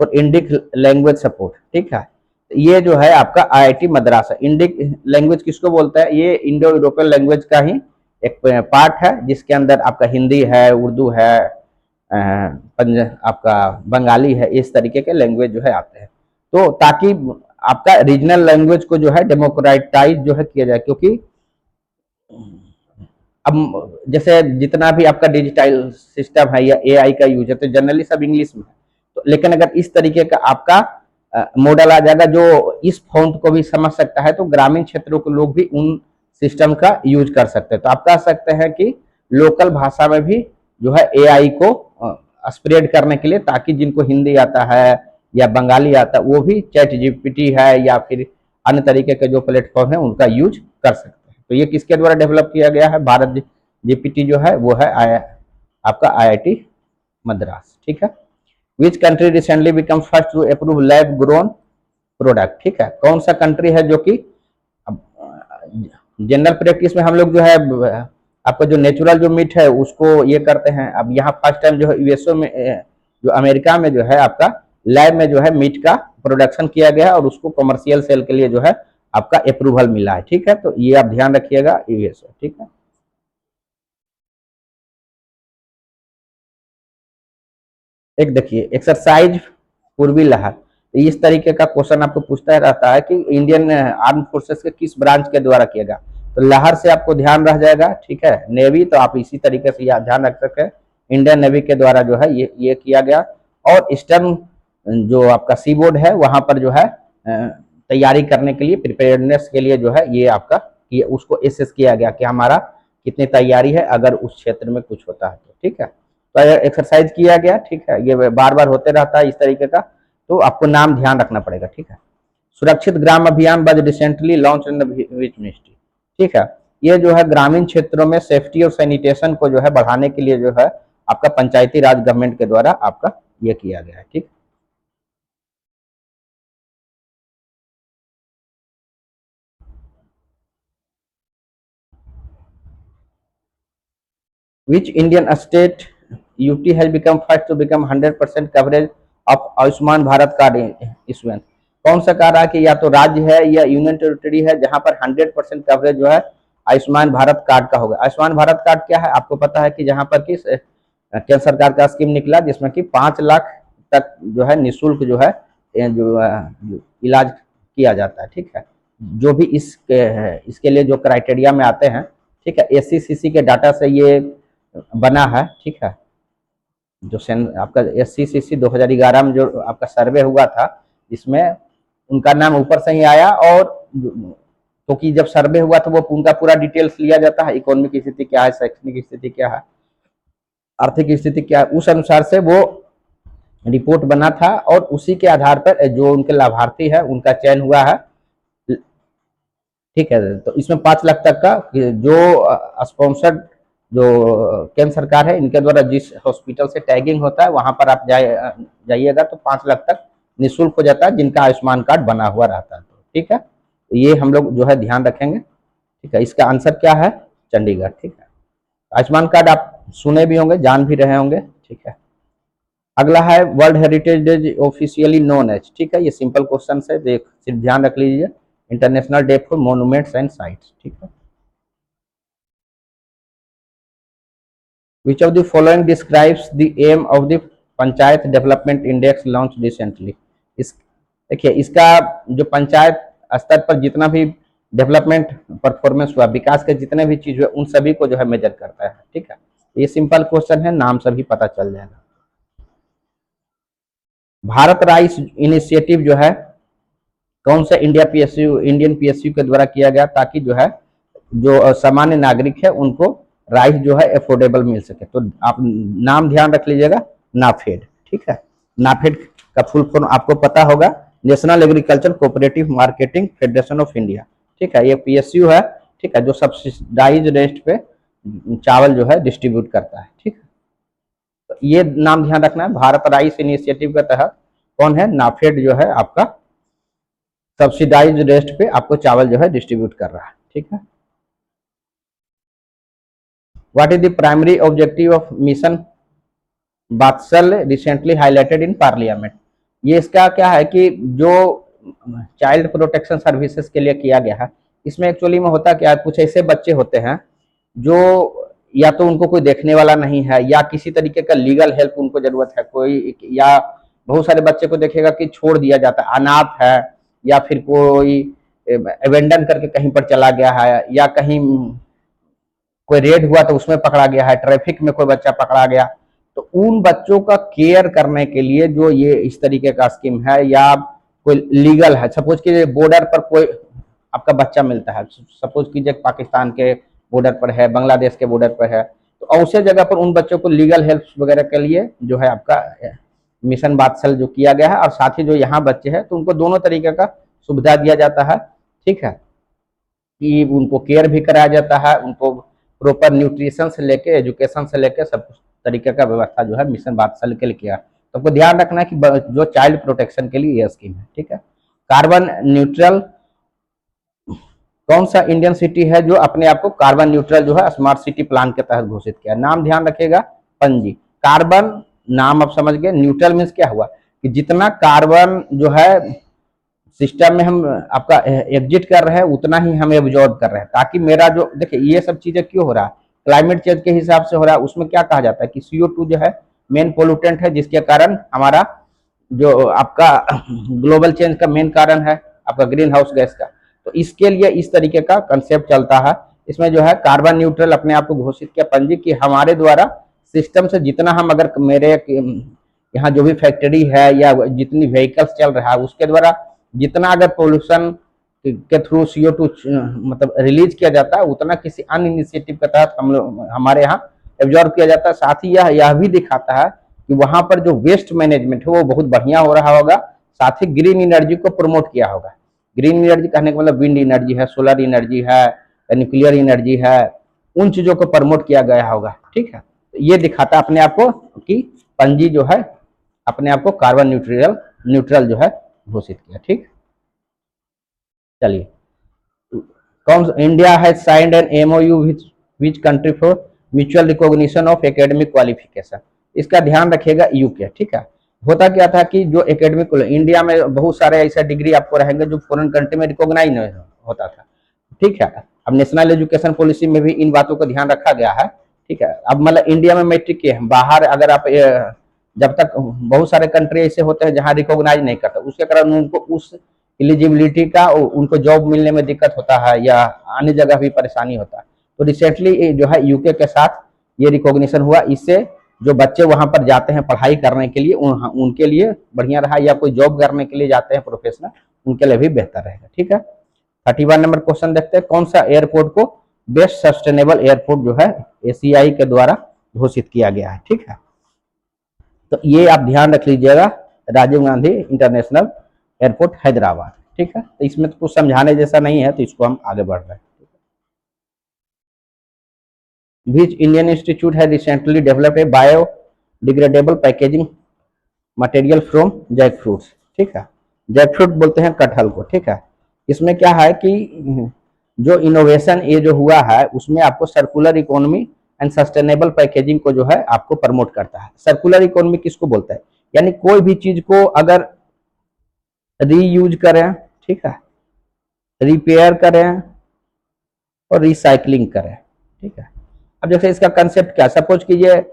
for Indic language support, ठीक है। ये जो है आपका आईआईटी मद्रास है। इंडिक लैंग्वेज किसको बोलता है, ये इंडो यूरोपियन लैंग्वेज का ही एक पार्ट है, जिसके अंदर आपका हिंदी है, उर्दू है, आपका बंगाली है, इस तरीके के लैंग्वेज जो है आते हैं। तो ताकि आपका रीजनल लैंग्वेज को जो है डेमोक्रेटाइज जो है किया जाए, क्योंकि अब जैसे जितना भी आपका डिजिटल सिस्टम है या एआई का यूज है तो जनरली सब इंग्लिश में है, तो लेकिन अगर इस तरीके का आपका मॉडल आ जाएगा जो इस फॉन्ट को भी समझ सकता है, तो ग्रामीण क्षेत्रों के लोग भी उन सिस्टम का यूज कर सकते हैं। तो आप कह सकते हैं कि लोकल भाषा में भी जो है एआई को स्प्रेड करने के लिए, ताकि जिनको हिंदी आता है या बंगाली आता है वो भी चैट जीपीटी है या फिर अन्य तरीके के जो प्लेटफॉर्म है उनका यूज कर सकते हैं। तो ये किसके द्वारा डेवलप किया गया है, भारत जीपीटी जो है वो है आपका आईआईटी मद्रास, ठीक है। Which country recently become first to approve lab grown product, ठीक है। कौन सा कंट्री है जो कि जनरल प्रैक्टिस में हम लोग जो है आपका जो नेचुरल जो मीट है उसको ये करते हैं। अब यहाँ फर्स्ट टाइम जो है यूएसओ में जो अमेरिका में जो है आपका लैब में जो है मीट का प्रोडक्शन किया गया है और उसको कमर्शियल सेल के लिए जो है आपका अप्रूवल मिला है, ठीक है। तो ये आप ध्यान रखिएगा यूएसओ, ठीक है। एक देखिए एक्सरसाइज पूर्वी लहर, तो इस तरीके का क्वेश्चन आपको पूछता रहता है कि इंडियन आर्म फोर्सेस के किस ब्रांच के द्वारा किया गया, तो लहर से आपको ध्यान रह जाएगा, ठीक है। नेवी तो आप इसी तरीके से ध्यान रख सकते हैं, इंडियन नेवी के द्वारा जो है ये किया गया। और ईस्टर्न जो आपका सी बोर्ड है वहां पर जो है तैयारी करने के लिए, प्रिपेयरनेस के लिए जो है ये आपका ये उसको एसेस किया गया कि हमारा कितनी तैयारी है अगर उस क्षेत्र में कुछ होता है तो, ठीक है। तो एक्सरसाइज किया गया, ठीक है। ये बार बार होते रहता है इस तरीके का, तो आपको नाम ध्यान रखना पड़ेगा, ठीक है। सुरक्षित ग्राम अभियान was recently launch in which ministry, ठीक है। ये जो है ग्रामीण क्षेत्रों में सेफ्टी और सैनिटेशन को जो है बढ़ाने के लिए जो है आपका पंचायती राज गवर्नमेंट के द्वारा आपका ये किया गया है, ठीक। Which Indian state UT has become first to become 100% coverage of Ayushman Bharat card issuance? कौन सा कह रहा है कि या तो राज्य है या यूनियन टेरिटरी है जहां पर 100% कवरेज जो है आयुष्मान भारत कार्ड का होगा। आयुष्मान भारत कार्ड क्या है आपको पता है कि जहां पर कि केंद्र सरकार का स्कीम निकला जिसमें कि 5 लाख तक जो है निःशुल्क जो है जो इलाज किया जाता है, ठीक है। जो भी इसके लिए जो क्राइटेरिया में आते हैं, ठीक है, एससीसीसी के डाटा से ये बना है, ठीक है। जो आपका SCCC 2011 में जो आपका सर्वे हुआ था इसमें उनका नाम ऊपर से ही आया, और क्योंकि जब सर्वे हुआ तो वो उनका पूरा डिटेल्स लिया जाता है, इकोनॉमिक स्थिति क्या है, शैक्षणिक स्थिति क्या है, आर्थिक स्थिति क्या है, उस अनुसार से वो रिपोर्ट बना था और उसी के आधार पर जो उनके लाभार्थी है उनका चयन हुआ है, ठीक है। तो इसमें 5 लाख तक का जो स्पॉन्सर्ड जो केंद्र सरकार है इनके द्वारा जिस हॉस्पिटल से टैगिंग होता है वहां पर आप जाइएगा तो 5 लाख तक निःशुल्क हो जाता है जिनका आयुष्मान कार्ड बना हुआ रहता है, तो ठीक है। ये हम लोग जो है ध्यान रखेंगे, ठीक है। इसका आंसर क्या है, चंडीगढ़, ठीक है। आयुष्मान कार्ड आप सुने भी होंगे, जान भी रहे होंगे, ठीक है। अगला है world heritage day officially known as, ठीक है, ये सिंपल क्वेश्चन है, देख सिर्फ ध्यान रख लीजिए। International day for monuments and sites, ठीक है। Which of the following describes the aim of the panchayat development index launch recently. इस देखिए, इसका जो पंचायत स्तर पर जितना भी डेवलपमेंट परफॉर्मेंस हुआ, विकास के जितने भी चीज हुए, उन सभी को जो है मेजर करता है, ठीक है। ये सिंपल क्वेश्चन है, नाम सभी पता चल जाएगा। भारत राइस इनिशिएटिव जो है कौन सा इंडियन पीएसयू के द्वारा किया गया, ताकि जो है जो सामान्य नागरिक है उनको राइस जो है अफोर्डेबल मिल सके। तो आप नाम ध्यान रख लीजिएगा, नाफेड, ठीक है। नाफेड का फुल फॉर्म आपको पता होगा, national agriculture cooperative marketing federation of India, ठीक है। ये पीएसयू है, ठीक है, जो सब्सिडाइज रेट पे चावल जो है डिस्ट्रीब्यूट करता है, ठीक है। तो ये नाम ध्यान रखना है, भारत राइस इनिशिएटिव के तहत कौन है, नाफेड जो है आपका सब्सिडाइज रेट पे आपको चावल जो है डिस्ट्रीब्यूट कर रहा है, ठीक है। What is the primary objective of mission Vatsal recently highlighted in parliament. ये इसका क्या है कि जो चाइल्ड प्रोटेक्शन सर्विसेज के लिए किया गया है, इसमें एक्चुअली में होता क्या है, कुछ ऐसे बच्चे होते हैं जो या तो उनको कोई देखने वाला नहीं है, या किसी तरीके का लीगल हेल्प उनको जरूरत है कोई, या बहुत सारे बच्चे को देखेगा कि छोड़ दिया जाता है, अनाथ है, या फिर कोई एबेंडन करके कहीं पर चला गया है, या कहीं कोई रेड हुआ तो उसमें पकड़ा गया है, ट्रैफिक में कोई बच्चा पकड़ा गया, तो उन बच्चों का केयर करने के लिए जो ये इस तरीके का स्कीम है, या कोई लीगल है, सपोज कीजिए बॉर्डर पर कोई आपका बच्चा मिलता है, सपोज कीजिए पाकिस्तान के बॉर्डर पर है, बांग्लादेश के बॉर्डर पर है, तो ऐसे जगह पर उन बच्चों को लीगल हेल्प वगैरह के लिए जो है आपका मिशन बात्सल जो किया गया है, और साथ ही जो यहाँ बच्चे हैं तो उनको दोनों तरीके का सुविधा दिया जाता है, ठीक है, कि उनको केयर भी कराया जाता है, उनको प्रॉपर न्यूट्रिशन से लेके एजुकेशन से लेके सब तरीके का व्यवस्था जो है मिशन बात्सल के लिए किया। तो आपको ध्यान रखना है कि जो चाइल्ड प्रोटेक्शन के लिए ये स्कीम है, ठीक है। कार्बन न्यूट्रल कौन सा इंडियन सिटी है जो अपने आप को कार्बन न्यूट्रल जो है स्मार्ट सिटी प्लान के तहत घोषित किया। नाम ध्यान रखिएगा, पणजी। कार्बन नाम आप समझ गए, न्यूट्रल मीन्स क्या हुआ कि जितना कार्बन जो है सिस्टम में हम आपका एग्जिट कर रहे हैं उतना ही हम एब्जॉर्ब कर रहे हैं, ताकि मेरा जो देखिए ये सब चीजें क्यों हो रहा है, क्लाइमेट चेंज के हिसाब से हो रहा है। उसमें क्या कहा जाता है कि CO2 जो है मेन पोल्यूटेंट है, जिसके कारण हमारा जो आपका ग्लोबल चेंज का मेन कारण है आपका ग्रीन हाउस गैस का। तो इसके लिए इस तरीके का कंसेप्ट चलता है। इसमें जो है कार्बन न्यूट्रल अपने आप को घोषित किया पणजी की हमारे द्वारा सिस्टम से जितना हम अगर मेरे यहाँ जो भी फैक्ट्री है या जितनी व्हीकल्स चल रहा है उसके द्वारा जितना अगर पोल्यूशन के थ्रू CO2 मतलब रिलीज किया जाता है उतना किसी अन्य इनिशिएटिव के तहत हम लोग हमारे यहाँ एब्जॉर्ब किया जाता है। साथ ही यह भी दिखाता है कि वहां पर जो वेस्ट मैनेजमेंट है वो बहुत बढ़िया हो रहा होगा, साथ ही ग्रीन एनर्जी को प्रमोट किया होगा। ग्रीन एनर्जी कहने का मतलब विंड एनर्जी है, सोलर एनर्जी है, न्यूक्लियर एनर्जी है, उन चीजों को प्रमोट किया गया होगा, ठीक है। तो ये दिखाता है अपने आप को कि पणजी जो है अपने आप को कार्बन न्यूट्रल जो है घोषित किया, ठीक। चलिए, कौन India has signed an MOU which country for mutual recognition of academic qualification. इसका ध्यान रखिएगा यूके, ठीक है। होता क्या था कि जो एकेडमिक इंडिया में बहुत सारे ऐसे डिग्री आपको रहेंगे जो फॉरेन कंट्री में रिकॉग्नाइज नहीं होता था, ठीक है। अब नेशनल एजुकेशन पॉलिसी में भी इन बातों को ध्यान रखा गया है, ठीक है। अब मतलब इंडिया में मैट्रिक के बाहर अगर आप जब तक बहुत सारे कंट्री ऐसे होते हैं जहां रिकॉग्नाइज नहीं करते, उसके कारण उनको उस एलिजिबिलिटी का उनको जॉब मिलने में दिक्कत होता है या अन्य जगह भी परेशानी होता है। तो रिसेंटली जो है यूके के साथ ये रिकॉग्निशन हुआ, इससे जो बच्चे वहां पर जाते हैं पढ़ाई करने के लिए उनके लिए बढ़िया रहा, या कोई जॉब करने के लिए जाते हैं प्रोफेशनल उनके लिए भी बेहतर रहेगा, ठीक है। 31 नंबर क्वेश्चन देखते हैं, कौन सा एयरपोर्ट को बेस्ट सस्टेनेबल एयरपोर्ट जो है ACI के द्वारा घोषित किया गया है, ठीक है। तो ये आप ध्यान रख लीजिएगा, राजीव गांधी इंटरनेशनल एयरपोर्ट हैदराबाद, ठीक है। तो इसमें तो कुछ समझाने जैसा नहीं है, तो इसको हम आगे बढ़ रहे हैं। Which Indian institute has recently developed a biodegradable packaging material from jackfruits, ठीक है। जैकफ्रूट बोलते हैं कटहल को, ठीक है। इसमें क्या है कि जो इनोवेशन ये जो हुआ है उसमें आपको circular economy and sustainable packaging को जो है आपको प्रमोट करता है। सर्कुलर इकोनॉमी किसको बोलता है, यानी कोई भी चीज को अगर रीयूज करें, ठीक है, रिपेयर करें और रिसाइकलिंग करें, ठीक है। अब जैसे इसका कंसेप्ट क्या, सपोज कीजिए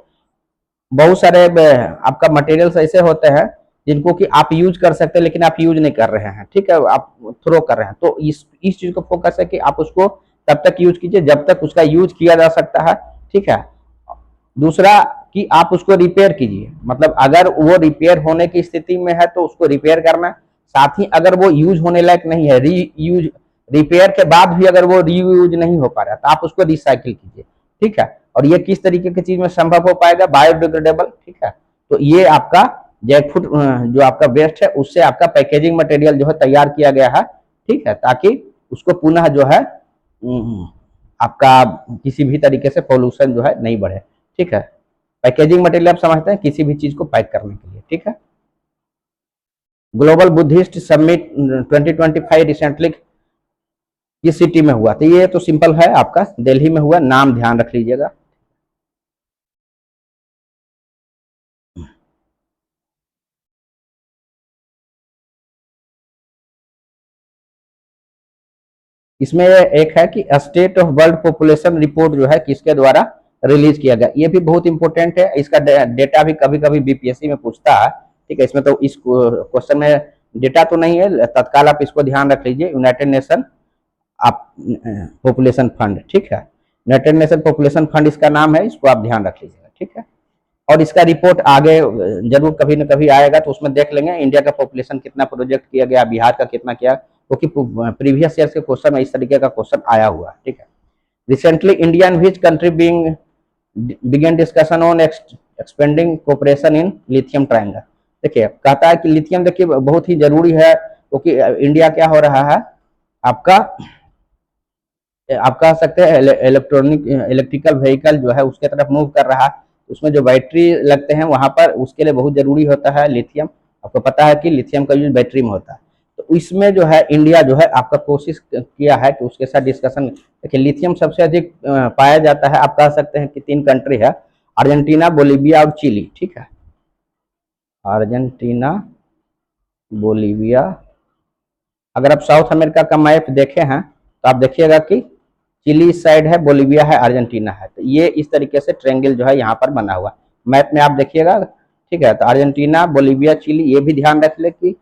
बहुत सारे आपका मटेरियल्स ऐसे होते हैं जिनको कि आप यूज कर सकते हैं लेकिन आप यूज नहीं कर रहे हैं, ठीक है, आप थ्रो कर रहे हैं। तो इस चीज को फोकस है कि आप उसको तब तक यूज कीजिए जब तक उसका यूज किया जा सकता है, ठीक है। दूसरा कि आप उसको रिपेयर कीजिए, मतलब अगर वो रिपेयर होने की स्थिति में है तो उसको रिपेयर करना, साथ ही अगर वो यूज होने लायक नहीं है, रीयूज रिपेयर के बाद भी अगर वो रीयूज नहीं हो पा रहा तो आप उसको रिसाइकिल कीजिए, ठीक है। और ये किस तरीके की चीज में संभव हो पाएगा, बायोडिग्रेडेबल, ठीक है। तो ये आपका जैकफ्रूट जो आपका वेस्ट है उससे आपका पैकेजिंग मटेरियल जो है तैयार किया गया है, ठीक है, ताकि उसको पुनः जो है आपका किसी भी तरीके से पोल्यूशन जो है नहीं बढ़े, ठीक है। पैकेजिंग मटेरियल आप समझते हैं किसी भी चीज को पैक करने के लिए, ठीक है। ग्लोबल बुद्धिस्ट समिट 2025 रिसेंटली किस सिटी में हुआ, तो ये तो सिंपल है, आपका दिल्ली में हुआ, नाम ध्यान रख लीजिएगा। इसमें एक है कि state of world population report जो है किसके द्वारा रिलीज किया गया, ये भी बहुत इंपॉर्टेंट है। इसका डेटा भी कभी कभी बीपीएससी में पूछता है, ठीक है। इसमें तो इस क्वेश्चन में डेटा तो नहीं है, तत्काल आप इसको ध्यान रख लीजिए, यूनाइटेड नेशन आप पॉपुलेशन फंड, ठीक है, यूनाइटेड नेशन पॉपुलेशन फंड इसका नाम है, इसको आप ध्यान रख लीजिएगा, ठीक है। और इसका रिपोर्ट आगे जरूर कभी न कभी आएगा तो उसमें देख लेंगे इंडिया का पॉपुलेशन कितना प्रोजेक्ट किया गया, बिहार का कितना किया, क्योंकि प्रीवियस ईयर के क्वेश्चन में इस तरीके का क्वेश्चन आया हुआ है, ठीक है। Recently India and which country being begin discussion on expanding cooperation in lithium triangle. देखिए कहता है कि लिथियम देखिए बहुत ही जरूरी है, क्योंकि इंडिया क्या हो रहा है, आपका आप कह सकते हैं इलेक्ट्रिकल व्हीकल जो है उसके तरफ मूव कर रहा है, उसमें जो बैटरी लगते हैं वहां पर उसके लिए बहुत जरूरी होता है लिथियम। आपको पता है कि लिथियम का यूज बैटरी में होता है, तो इसमें जो है इंडिया जो है आपका कोशिश किया है कि उसके साथ डिस्कशन। देखिए लिथियम सबसे अधिक पाया जाता है, आप कह सकते हैं कि 3 कंट्री है, अर्जेंटीना, बोलीविया और चिली, ठीक है। अर्जेंटीना, बोलीविया, अगर आप साउथ अमेरिका का मैप देखे हैं तो आप देखिएगा कि चिली इस साइड है, बोलीविया है, अर्जेंटीना है, तो ये इस तरीके से ट्रेंगल जो है यहाँ पर बना हुआ मैप में आप देखिएगा, ठीक है। तो अर्जेंटीना, बोलीविया, चिली, ये भी ध्यान रख ले कि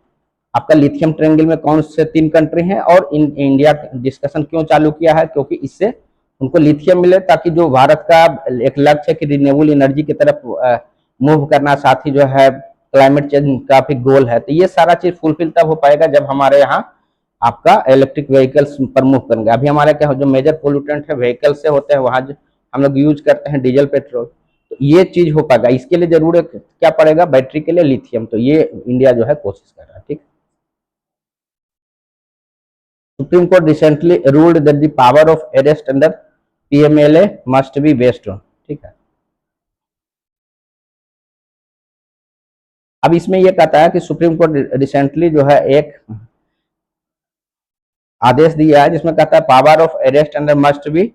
आपका लिथियम ट्रेंगल में कौन से 3 कंट्री हैं, और इंडिया डिस्कशन क्यों चालू किया है, क्योंकि इससे उनको लिथियम मिले, ताकि जो भारत का एक लक्ष्य है कि रिन्यूएबल एनर्जी की तरफ मूव करना, साथ ही जो है क्लाइमेट चेंज का भी गोल है, तो ये सारा चीज फुलफिल तब हो पाएगा जब हमारे यहाँ आपका इलेक्ट्रिक व्हीकल्स पर मूव करेंगे। अभी हमारे क्या जो मेजर पोल्यूटेंट है व्हीकल से होते हैं, वहां हम लोग यूज करते हैं डीजल, पेट्रोल, तो ये चीज हो पाएगा। इसके लिए जरूरत क्या पड़ेगा, बैटरी के लिए लिथियम, तो ये इंडिया जो है कोशिश कर रहा है, ठीक। Supreme court recently ruled that the power of arrest under PMLA must be based on, ठीक है। अब इसमें यह कहता है कि सुप्रीम कोर्ट रिसेंटली जो है एक आदेश दिया है जिसमें कहता है power of arrest under must be,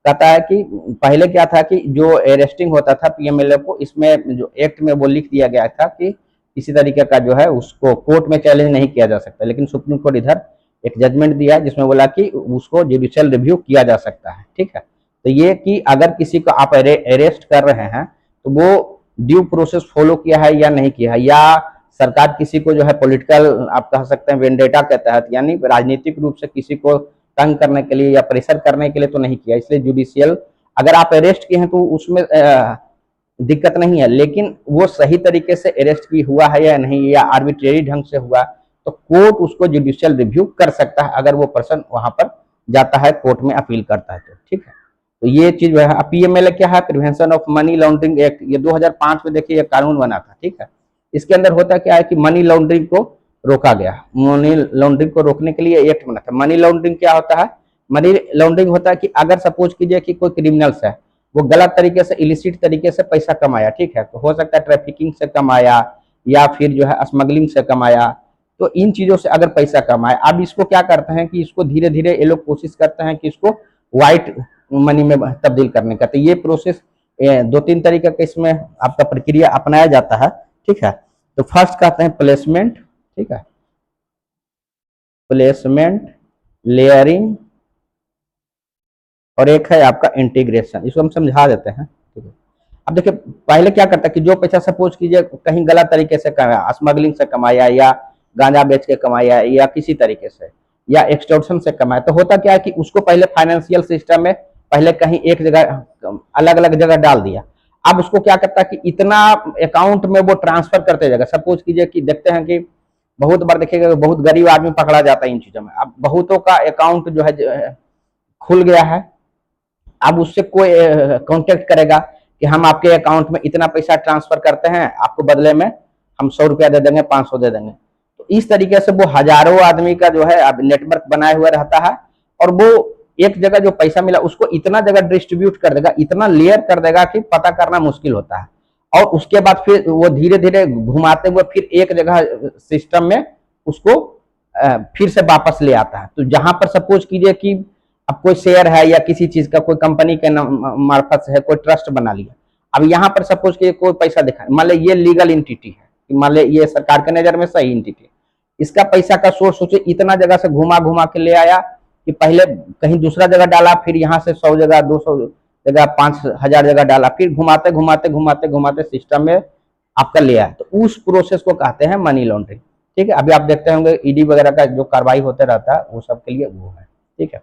कहता है कि पहले क्या था कि जो अरेस्टिंग होता था पीएमएलए को, इसमें जो एक्ट में वो लिख दिया गया था कि किसी तरीके का जो है उसको कोर्ट में चैलेंज नहीं किया जा सकता, लेकिन सुप्रीम कोर्ट इधर एक जजमेंट दिया है जिसमें बोला कि उसको जुडिशियल रिव्यू किया जा सकता है, ठीक है। तो ये कि अगर किसी को आप अरेस्ट कर रहे हैं तो वो ड्यू प्रोसेस फॉलो किया है या नहीं किया है, या सरकार किसी को जो है पॉलिटिकल आप कह सकते हैं वेंडेटा के तहत, यानी राजनीतिक रूप से किसी को तंग करने के लिए या प्रेशर करने के लिए तो नहीं किया, इसलिए जुडिशियल अगर आप अरेस्ट किए हैं तो उसमें दिक्कत नहीं है, लेकिन वो सही तरीके से अरेस्ट भी हुआ है या नहीं, या आर्बिट्रेरी ढंग से हुआ, तो कोर्ट उसको जुडिशियल रिव्यू कर सकता है अगर वो पर्सन वहां पर जाता है कोर्ट में अपील करता है तो, ठीक है। तो ये चीज है। पीएमएलए क्या है, prevention of money laundering act, ये 2005 में देखिए ये कानून बना था, ठीक है। इसके अंदर होता क्या है कि मनी लॉन्ड्रिंग को रोका गया, मनी लॉन्ड्रिंग को रोकने के लिए एक्ट बना था। मनी लॉन्ड्रिंग क्या होता है, मनी लॉन्ड्रिंग होता है कि अगर सपोज कीजिए कि कोई क्रिमिनल्स है, वो गलत तरीके से इलिसिट तरीके से पैसा कमाया, ठीक है, तो हो सकता है ट्रैफिकिंग से कमाया या फिर जो है स्मगलिंग से कमाया, तो इन चीजों से अगर पैसा कमाए, अब इसको क्या करते हैं कि इसको धीरे धीरे ये लोग कोशिश करते हैं कि इसको व्हाइट मनी में तब्दील करने का, तो ये प्रोसेस दो तीन तरीके का इसमें आपका प्रक्रिया अपनाया जाता है, ठीक है। तो फर्स्ट कहते हैं प्लेसमेंट, ठीक है, प्लेसमेंट, लेयरिंग, और एक है आपका इंटीग्रेशन। इसको हम समझा देते हैं, ठीक है। अब देखिए पहले क्या करता है कि जो पैसा सपोज कीजिए कहीं गलत तरीके से कमाया, स्मगलिंग से कमाया या गांजा बेच के कमाया या किसी तरीके से या एक्सटॉर्शन से कमाया, तो होता क्या है कि उसको पहले फाइनेंशियल सिस्टम में पहले कहीं एक जगह अलग अलग जगह डाल दिया। अब उसको क्या करता है कि इतना अकाउंट में वो ट्रांसफर करते जाएगा। सपोज कीजिए कि देखते हैं कि बहुत बार देखिएगा बहुत गरीब आदमी पकड़ा जाता है इन चीजों में। अब बहुतों का अकाउंट जो है खुल गया है, अब उससे कोई कांटेक्ट करेगा कि हम आपके अकाउंट में इतना पैसा ट्रांसफर करते हैं, आपको बदले में हम 100 रुपया दे देंगे, 500 दे देंगे। तो इस तरीके से वो हजारों आदमी का जो है अब नेटवर्क बनाए हुआ रहता है, और वो एक जगह जो पैसा मिला उसको इतना जगह डिस्ट्रीब्यूट कर देगा, इतना लेयर कर देगा कि पता करना मुश्किल होता है। और उसके बाद फिर वो धीरे धीरे घुमाते हुए फिर एक जगह सिस्टम में उसको फिर से वापस ले आता है। तो जहां पर सपोज कीजिए कि अब कोई शेयर है या किसी चीज का कोई कंपनी के मार्फत से है, कोई ट्रस्ट बना लिया। अब यहाँ पर सपोज कि कोई पैसा दिखा, मान लो ये लीगल एंटिटी है, मान लो ये सरकार के नजर में सही एंटिटी है, इसका पैसा का सोर्स सोचे इतना जगह से घुमा घुमा के ले आया कि पहले कहीं दूसरा जगह डाला, फिर यहाँ से 100 जगह 200 जगह 5000 जगह डाला, फिर घुमाते घुमाते घुमाते घुमाते सिस्टम में आपका ले आया। तो उस प्रोसेस को कहते हैं मनी लॉन्ड्रिंग, ठीक है। अभी आप देखते होंगे ईडी वगैरह का जो कार्रवाई होते रहता है वो सब के लिए वो है, ठीक है।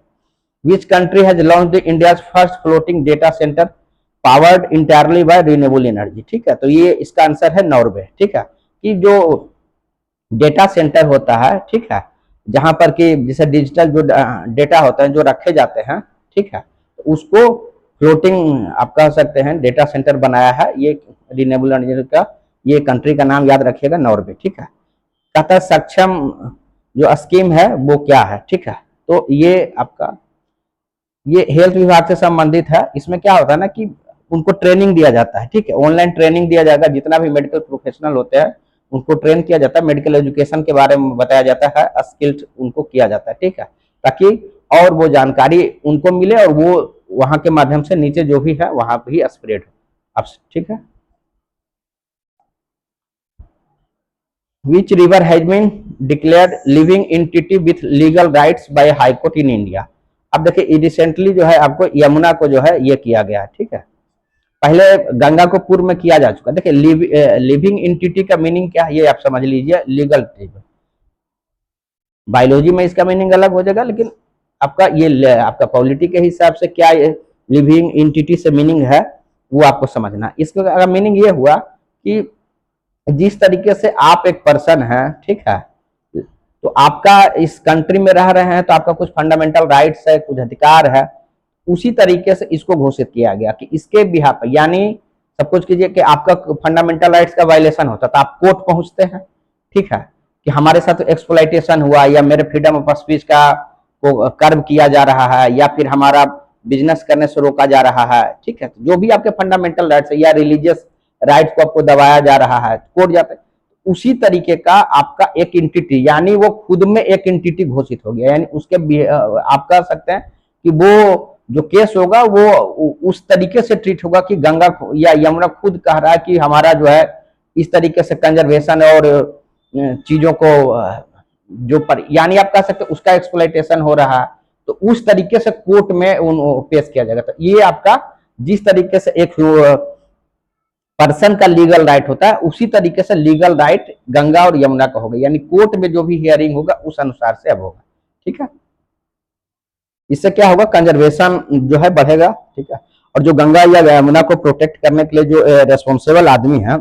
Which country has launched India's first floating data center powered entirely by renewable energy? ठीक है, तो ये इसका आंसर है नॉर्वे, ठीक है। कि जो डेटा सेंटर होता है, ठीक है, जहां पर कि जैसे डिजिटल जो डेटा होता है जो रखे जाते हैं, ठीक है, तो उसको फ्लोटिंग आप कह सकते हैं डेटा सेंटर बनाया है ये रिन्यूएबल एनर्जी का। ये कंट्री का नाम याद रखिएगा, नॉर्वे, ठीक है। कहता सक्षम जो स्कीम है वो क्या है, ठीक है। तो ये आपका ये हेल्थ विभाग से संबंधित है। इसमें क्या होता है ना कि उनको ट्रेनिंग दिया जाता है, ठीक है, ऑनलाइन ट्रेनिंग दिया जाएगा। जितना भी मेडिकल प्रोफेशनल होते हैं उनको ट्रेन किया जाता है, मेडिकल एजुकेशन के बारे में बताया जाता है, स्किल्ड उनको किया जाता है, ठीक है, ताकि और वो जानकारी उनको मिले और वो वहां के माध्यम से नीचे जो भी है वहां भी स्प्रेड हो, ठीक है। Which river has been declared living entity with legal rights by High Court in India? अब देखिए रिसेंटली जो है आपको यमुना को जो है ये किया गया है, ठीक है। पहले गंगा को पूर्व में किया जा चुका। देखिए लिविंग एंटिटी का मीनिंग क्या है ये आप समझ लीजिए, लीगल बायोलॉजी में इसका मीनिंग अलग हो जाएगा, लेकिन आपका ये आपका पॉलिटी के हिसाब से क्या लिविंग एंटिटी से मीनिंग है वो आपको समझना। इसका अगर मीनिंग ये हुआ कि जिस तरीके से आप एक पर्सन है, ठीक है, तो आपका इस कंट्री में रह रहे हैं तो आपका कुछ फंडामेंटल राइट्स है, कुछ अधिकार है, उसी तरीके से इसको घोषित किया गया कि इसके बिहाफ पर, यानी सब कुछ कीजिए कि आपका फंडामेंटल राइट्स का वायलेशन होता तो आप कोर्ट पहुंचते हैं, ठीक है, कि हमारे साथ एक्सप्लॉइटेशन हुआ या मेरे फ्रीडम ऑफ स्पीच का को कर्व किया जा रहा है या फिर हमारा बिजनेस करने से रोका जा रहा है, ठीक है, जो भी आपके फंडामेंटल राइट्स है या रिलीजियस राइट को आपको दबाया जा रहा है, कोर्ट जाते हैं। उसी तरीके का आपका एक एंटिटी, यानी वो खुद में एक एंटिटी घोषित हो गया, यानी उसके आप कह सकते हैं कि वो जो केस होगा वो उस तरीके से ट्रीट होगा कि गंगा या यमुना खुद कह रहा है कि हमारा जो है इस तरीके से कंजर्वेशन और चीजों को जो पर, यानी आप कह सकते हैं उसका एक्सप्लॉइटेशन हो रहा है, तो उस तरीके से कोर्ट में पेश किया जाएगा। तो ये आपका जिस तरीके से एक पर्सन का लीगल राइट होता है उसी तरीके से लीगल राइट गंगा और यमुना का होगा, यानी कोर्ट में जो भी हियरिंग होगा उस अनुसार से अब होगा, ठीक है। इससे क्या होगा, कंजर्वेशन जो है बढ़ेगा, ठीक है। और जो गंगा या यमुना को प्रोटेक्ट करने के लिए जो रेस्पॉन्सिबल आदमी है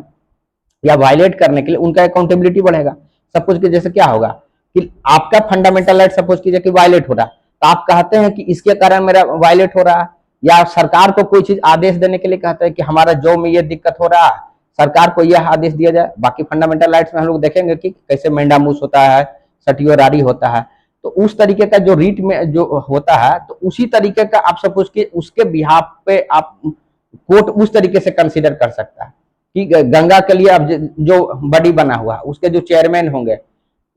या वायलेट करने के लिए उनका अकाउंटेबिलिटी बढ़ेगा। सब कुछ के जैसे क्या होगा कि आपका फंडामेंटल राइट सपोज कीजिए कि वायलेट हो रहा, तो आप कहते हैं कि इसके कारण मेरा वायलेट हो रहा है, या सरकार को कोई चीज आदेश देने के लिए कहते हैं कि हमारा जॉब में ये दिक्कत हो रहा है, सरकार को यह आदेश दिया जाए। बाकी फंडामेंटल राइट्स में हम लोग देखेंगे कि कैसे मेंडामूस होता है, सटियोरारी होता है, तो उस तरीके का जो रीट में जो होता है तो उसी तरीके का आप सपोज कि उसके बिहाफ पे आप कोर्ट उस तरीके से कंसीडर कर सकता है कि गंगा के लिए अब जो बॉडी बना हुआ उसके जो चेयरमैन होंगे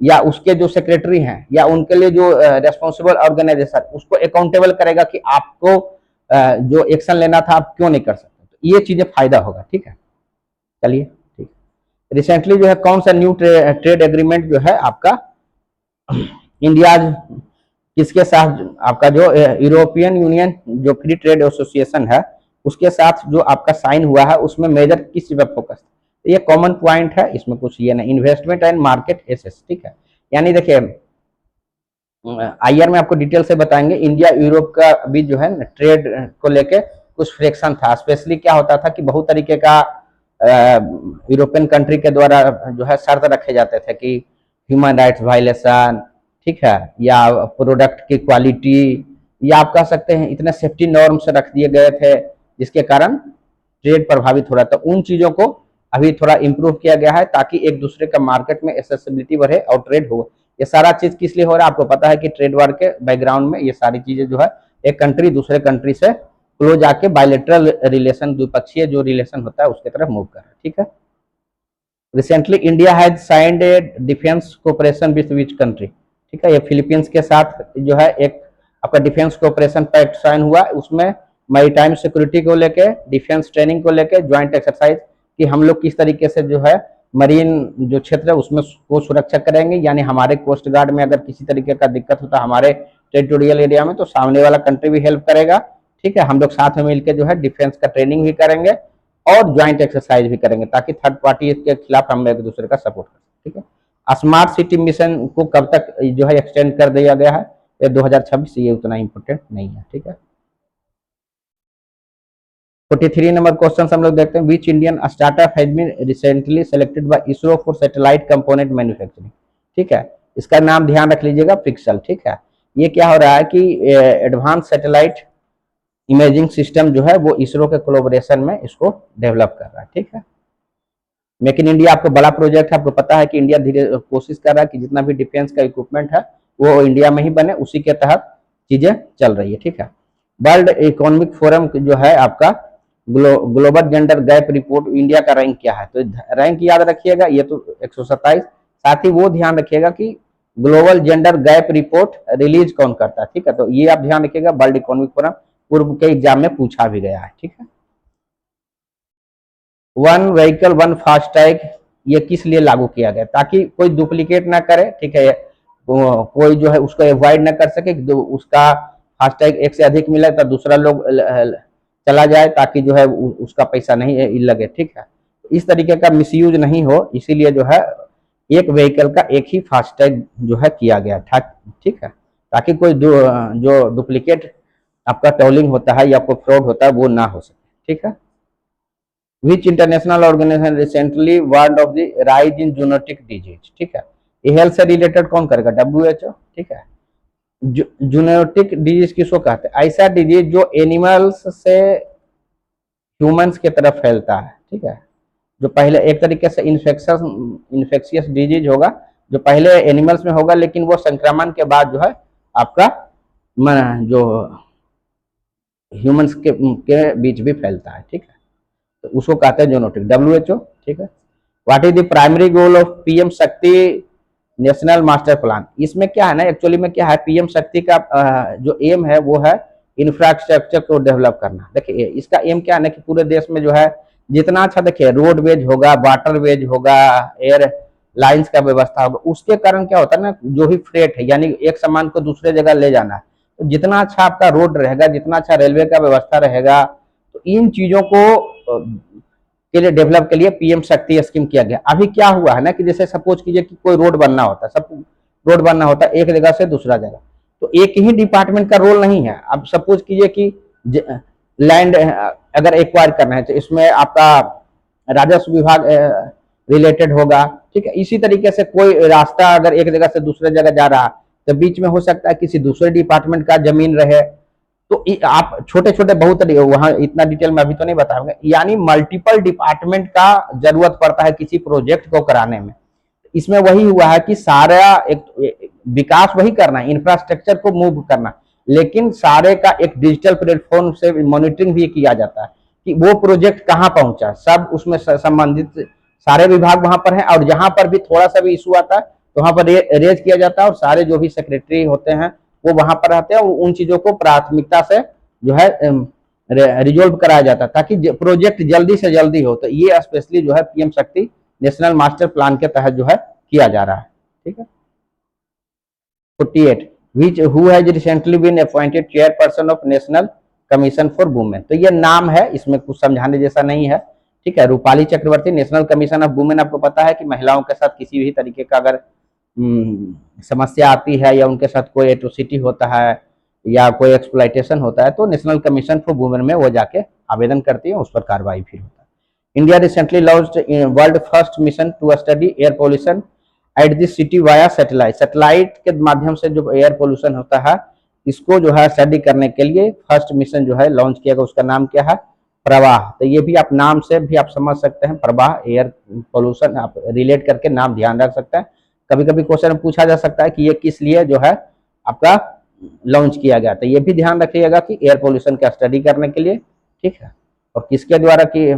या उसके जो सेक्रेटरी हैं या उनके लिए जो रेस्पॉन्सिबल ऑर्गेनाइजेशन उसको अकाउंटेबल करेगा कि आपको जो एक्शन लेना था आप क्यों नहीं कर सकते। तो ये चीजें फायदा होगा, ठीक है। चलिए ठीक। रिसेंटली जो है कौन सा न्यू ट्रेड एग्रीमेंट जो है आपका इंडिया किसके साथ, आपका जो यूरोपियन यूनियन जो फ्री ट्रेड एसोसिएशन है उसके साथ जो आपका साइन हुआ है, उसमें मेजर किस चीज पर फोकस, ये कॉमन पॉइंट है, इसमें कुछ ये ना, इन्वेस्टमेंट एंड मार्केट एसेस, ठीक है। यानी देखिए आईआर में आपको डिटेल से बताएंगे, इंडिया यूरोप का भी जो है ट्रेड को लेके कुछ फ्रिक्शन था, स्पेशली क्या होता था कि बहुत तरीके का यूरोपियन कंट्री के द्वारा जो है शर्त रखे जाते थे कि ह्यूमन राइट्स वायलेशन, ठीक है, या प्रोडक्ट की क्वालिटी, या आप कह सकते हैं इतने सेफ्टी नॉर्म्स रख दिए गए थे जिसके कारण ट्रेड प्रभावित हो रहा था। उन चीजों को अभी थोड़ा इम्प्रूव किया गया है ताकि एक दूसरे का मार्केट में एक्सेसिबिलिटी बढ़े और ट्रेड हो। ये सारा चीज किस लिए हो रहा है, आपको पता है कि ट्रेड वार के बैकग्राउंड में ये सारी चीजें जो है एक कंट्री दूसरे कंट्री से क्लोज आके बायलेटरल रिलेशन, द्विपक्षीय जो रिलेशन होता है उसके तरफ मूव कर रहा है, ठीक है। Recently India has signed A defence cooperation with which country, ठीक है, ये फिलीपींस के साथ जो है एक आपका डिफेंस कोऑपरेशन पैक्ट साइन हुआ, उसमें मैरीटाइम सिक्योरिटी को लेके, डिफेंस ट्रेनिंग को लेके ज्वाइंट एक्सरसाइज कि हम लोग किस तरीके से जो है मरीन जो क्षेत्र है उसमें को सुरक्षा करेंगे, यानी हमारे कोस्ट गार्ड में अगर किसी तरीके का दिक्कत होता है हमारे टेरिटोरियल एरिया में तो सामने वाला कंट्री भी हेल्प करेगा, ठीक है। हम लोग साथ में मिलकर जो है डिफेंस का ट्रेनिंग भी करेंगे और ज्वाइंट एक्सरसाइज भी करेंगे ताकि थर्ड पार्टी के खिलाफ हम एक दूसरे का सपोर्ट करें, ठीक है। स्मार्ट सिटी मिशन को कब तक जो है एक्सटेंड कर दिया गया है, ये 2026, ये उतना इंपोर्टेंट नहीं है, ठीक है। 43 नंबर क्वेश्चन हम लोग देखते हैं, which Indian startup has been recently selected by ISRO for satellite component manufacturing, ठीक है। इसका नाम ध्यान रख लीजिएगा, पिक्सल, ठीक है। ये क्या हो रहा है कि एडवांस सैटेलाइट इमेजिंग सिस्टम जो है वो इसरो के कोलैबोरेशन में इसको डेवलप कर रहा है, ठीक है। मेक इन इंडिया आपको बड़ा प्रोजेक्ट है, आपको पता है कि इंडिया धीरे कोशिश कर रहा है कि जितना भी डिफेंस का इक्विपमेंट है वो इंडिया में ही बने, उसी के तहत चीजें चल रही है, ठीक है। वर्ल्ड इकोनॉमिक फोरम जो है आपका global gender gap report, India का रैंक क्या है, तो रैंक याद रखिएगा, ये तो 127। साथ ही वो ध्यान रखिएगा कि global gender gap report release कौन करता है, ठीक है, तो ये आप ध्यान रखिएगा, वर्ल्ड इकोनॉमिक फोरम पूर्व के एग्जाम में पूछा भी गया है, ठीक है। वन व्हीकल वन फास्टैग, ये किस लिए लागू किया गया, ताकि कोई डुप्लीकेट ना करे, ठीक है, कोई जो है उसको अवॉइड ना कर सके, उसका फास्टैग एक से अधिक मिले तो दूसरा लोग चला जाए ताकि जो है उसका पैसा नहीं लगे, ठीक है। इस तरीके का मिसयूज नहीं हो, इसीलिए जो है एक व्हीकल का एक ही फास्टैग जो है किया गया था, ठीक है, ताकि कोई जो डुप्लीकेट आपका टोलिंग होता है या कोई फ्रॉड होता है वो ना हो सके, ठीक है। Which international organisation recently warned of the rise in zoonotic disease, ठीक है, ये हेल्थ से रिलेटेड कौन करेगा, WHO, ठीक है। जूनोटिक डिजीज किसको कहते हैं, ऐसा डिजीज जो एनिमल्स से ह्यूमंस की तरफ फैलता है, ठीक है, जो पहले एक तरीके से इन्फेक्शियस डिजीज होगा जो पहले एनिमल्स में होगा लेकिन वो संक्रमण के बाद जो है आपका जो ह्यूमंस के बीच भी फैलता है, ठीक है, तो उसको कहते हैं जूनोटिक, WHO, ठीक है। What is the primary goal of PM शक्ति नेशनल मास्टर प्लान, इसमें क्या है ना, एक्चुअली में क्या है, PM शक्ति का जो एम है वो है इंफ्रास्ट्रक्चर को डेवलप करना। देखिए इसका एम क्या है ना कि पूरे देश में जो है जितना अच्छा, देखिए रोडवेज होगा, वाटरवेज होगा, एयर लाइंस का व्यवस्था होगा, उसके कारण क्या होता है ना, जो भी फ्रेट है यानी एक सामान को दूसरे जगह ले जाना है, तो जितना अच्छा आपका रोड रहेगा, जितना अच्छा रेलवे का व्यवस्था रहेगा, तो इन चीजों को के लिए डेवलप के लिए PM शक्ति स्कीम किया गया। अभी क्या हुआ है ना कि जैसे सपोज कीजिए कि कोई रोड बनना होता है, सब रोड बनना होता है एक जगह से दूसरा जगह, तो एक ही डिपार्टमेंट का रोल नहीं है। अब सपोज कीजिए कि लैंड अगर एक्वायर करना है तो इसमें आपका राजस्व विभाग रिलेटेड होगा, ठीक है। इसी तरीके से कोई रास्ता अगर एक जगह से दूसरे जगह जा रहा तो बीच में हो सकता है किसी दूसरे डिपार्टमेंट का जमीन रहे, तो आप छोटे छोटे बहुत वहां इतना डिटेल में अभी तो नहीं बताऊंगा, यानी मल्टीपल डिपार्टमेंट का जरूरत पड़ता है किसी प्रोजेक्ट को कराने में। इसमें वही हुआ है कि सारा एक विकास वही करना है, इंफ्रास्ट्रक्चर को मूव करना, लेकिन सारे का एक डिजिटल प्लेटफॉर्म से मॉनिटरिंग भी किया जाता है कि वो प्रोजेक्ट कहाँ पहुंचा, सब उसमें संबंधित सारे विभाग वहां पर हैं, और जहां पर भी थोड़ा सा भी इशू आता है तो वहां पर रेज किया जाता है, और सारे जो भी सेक्रेटरी होते हैं वो वहां पर रहते हैं, उन चीजों को प्राथमिकता से जो है रिजोल्व कराया जाता है, ताकि प्रोजेक्ट जल्दी से जल्दी हो। तो ये स्पेशली जो है पीएम शक्ति नेशनल मास्टर प्लान के तहत जो है किया जा रहा है। ठीक है। 48 which who has recently been appointed chairperson of national commission for women। तो ये नाम है, इसमें कुछ समझाने जैसा नहीं है। ठीक है। रूपाली चक्रवर्ती, नेशनल कमीशन ऑफ वुमेन, आपको पता है कि महिलाओं के साथ किसी भी तरीके का अगर समस्या आती है या उनके साथ कोई एट्रोसिटी होता है या कोई एक्सप्लॉइटेशन होता है तो नेशनल कमीशन फॉर वुमेन में वो जाके आवेदन करती है, उस पर कार्रवाई फिर होता है। India recently launched world first mission to study air pollution at this city via satellite. Satellite के माध्यम से जो एयर पोल्यूशन होता है इसको जो है स्टडी करने के लिए फर्स्ट मिशन जो है लॉन्च किया गया, उसका नाम क्या है? प्रवाह। तो ये भी आप नाम से भी आप समझ सकते हैं, प्रवाह एयर पोल्यूशन आप रिलेट करके नाम ध्यान रख सकते हैं। कभी कभी क्वेश्चन पूछा जा सकता है कि ये किस लिए जो है आपका लॉन्च किया गया, तो ये भी ध्यान रखिएगा कि एयर पोल्यूशन का स्टडी करने के लिए। ठीक है। और किसके द्वारा कि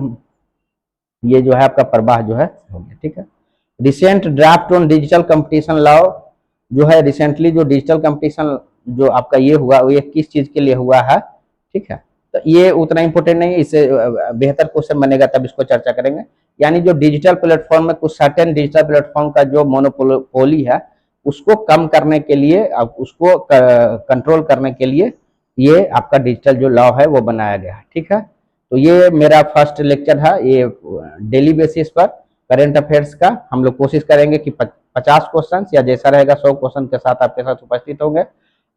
ये जो है आपका प्रवाह जो है हो गया। ठीक है। Recent draft on digital competition law, जो है रिसेंटली जो डिजिटल कंपटीशन जो आपका ये हुआ वो ये किस चीज के लिए हुआ है? ठीक है। तो ये उतना इंपॉर्टेंट नहीं है, इससे बेहतर क्वेश्चन बनेगा तब इसको चर्चा करेंगे। यानी जो डिजिटल प्लेटफॉर्म में कुछ सर्टेन डिजिटल प्लेटफॉर्म का जो मोनोपोली है उसको कम करने के लिए, उसको कंट्रोल करने के लिए ये आपका डिजिटल जो लॉ है वो बनाया गया है। ठीक है। तो ये मेरा फर्स्ट लेक्चर है, ये डेली बेसिस पर करंट अफेयर्स का हम लोग कोशिश करेंगे कि 50 क्वेश्चन या जैसा रहेगा 100 क्वेश्चन के साथ आपके साथ उपस्थित होंगे।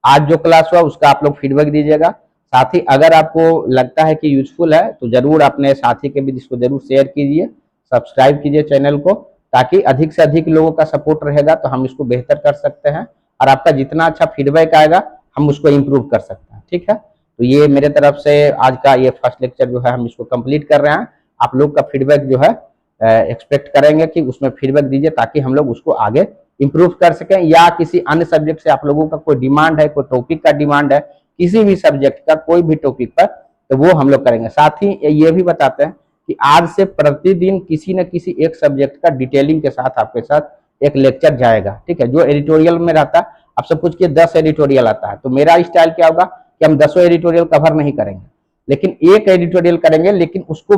आज जो क्लास हुआ उसका आप लोग फीडबैक दीजिएगा। साथ ही अगर आपको लगता है कि यूजफुल है तो जरूर अपने साथी के बीच इसको जरूर शेयर कीजिए, सब्सक्राइब कीजिए चैनल को, ताकि अधिक से अधिक लोगों का सपोर्ट रहेगा तो हम इसको बेहतर कर सकते हैं और आपका जितना अच्छा फीडबैक आएगा हम उसको इम्प्रूव कर सकते हैं। ठीक है। तो ये मेरे तरफ से आज का ये फर्स्ट लेक्चर जो है हम इसको कंप्लीट कर रहे हैं। आप लोग का फीडबैक जो है एक्सपेक्ट करेंगे कि उसमें फीडबैक दीजिए ताकि हम लोग उसको आगे इंप्रूव कर सकें, या किसी अन्य सब्जेक्ट से आप लोगों का कोई डिमांड है, कोई टॉपिक का डिमांड है किसी भी सब्जेक्ट का कोई भी टॉपिक पर, तो वो हम लोग करेंगे। साथ ही ये भी बताते हैं कि आज से प्रतिदिन किसी न किसी एक सब्जेक्ट का डिटेलिंग के साथ आपके साथ एक लेक्चर जाएगा। ठीक है। जो एडिटोरियल में रहता है, आप सब कुछ के 10 एडिटोरियल आता है, तो मेरा स्टाइल क्या होगा कि हम 10 एडिटोरियल कवर नहीं करेंगे, लेकिन एक एडिटोरियल करेंगे, लेकिन उसको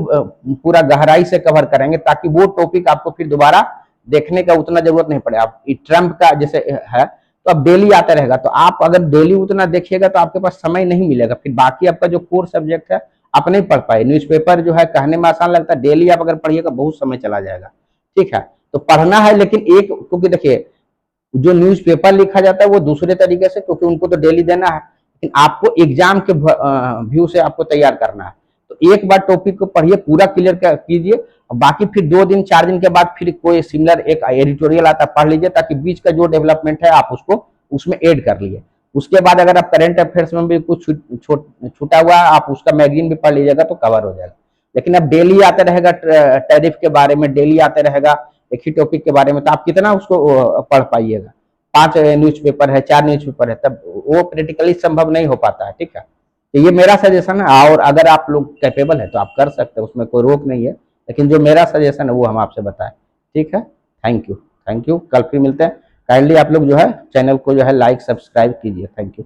पूरा गहराई से कवर करेंगे ताकि वो टॉपिक आपको फिर दोबारा देखने का उतना जरूरत नहीं पड़े। आप ट्रम्प का जैसे है तो अब डेली आता रहेगा, तो आप अगर डेली उतना देखिएगा तो आपके पास समय नहीं मिलेगा, फिर बाकी आपका जो कोर सब्जेक्ट है आप नहीं पढ़ पाए। न्यूज़पेपर जो है कहने में आसान लगता है, डेली आप अगर पढ़िएगा बहुत समय चला जाएगा। ठीक है। तो पढ़ना है, लेकिन एक, क्योंकि देखिए जो न्यूज़पेपर लिखा जाता है वो दूसरे तरीके से, क्योंकि उनको तो डेली देना है, लेकिन आपको एग्जाम के व्यू से आपको तैयार करना है। तो एक बार टॉपिक को पढ़िए, पूरा क्लियर कीजिए, बाकी फिर 2 दिन 4 दिन के बाद फिर कोई सिमिलर एक एडिटोरियल आता है पढ़ लीजिए, ताकि बीच का जो डेवलपमेंट है आप उसको उसमें ऐड कर लीजिए। उसके बाद अगर आप करंट अफेयर्स में भी कुछ छूटा हुआ है आप उसका मैगजीन भी पढ़ लीजिएगा तो कवर हो जाएगा। लेकिन अब डेली आते रहेगा टैरिफ के बारे में, डेली आते रहेगा एक ही टॉपिक के बारे में, तो आप कितना उसको पढ़ पाइएगा? 5 न्यूज़पेपर है, 4 न्यूज़पेपर है, तब वो प्रैक्टिकली संभव नहीं हो पाता है। ठीक है। तो ये मेरा सजेशन है, और अगर आप लोग कैपेबल है तो आप कर सकते हैं, उसमें कोई रोक नहीं है, लेकिन जो मेरा सजेशन है वो हम आपसे बताएं। ठीक है। Thank you, thank you. कल फिर मिलते हैं। काइंडली आप लोग जो है चैनल को जो है लाइक सब्सक्राइब कीजिए। Thank you.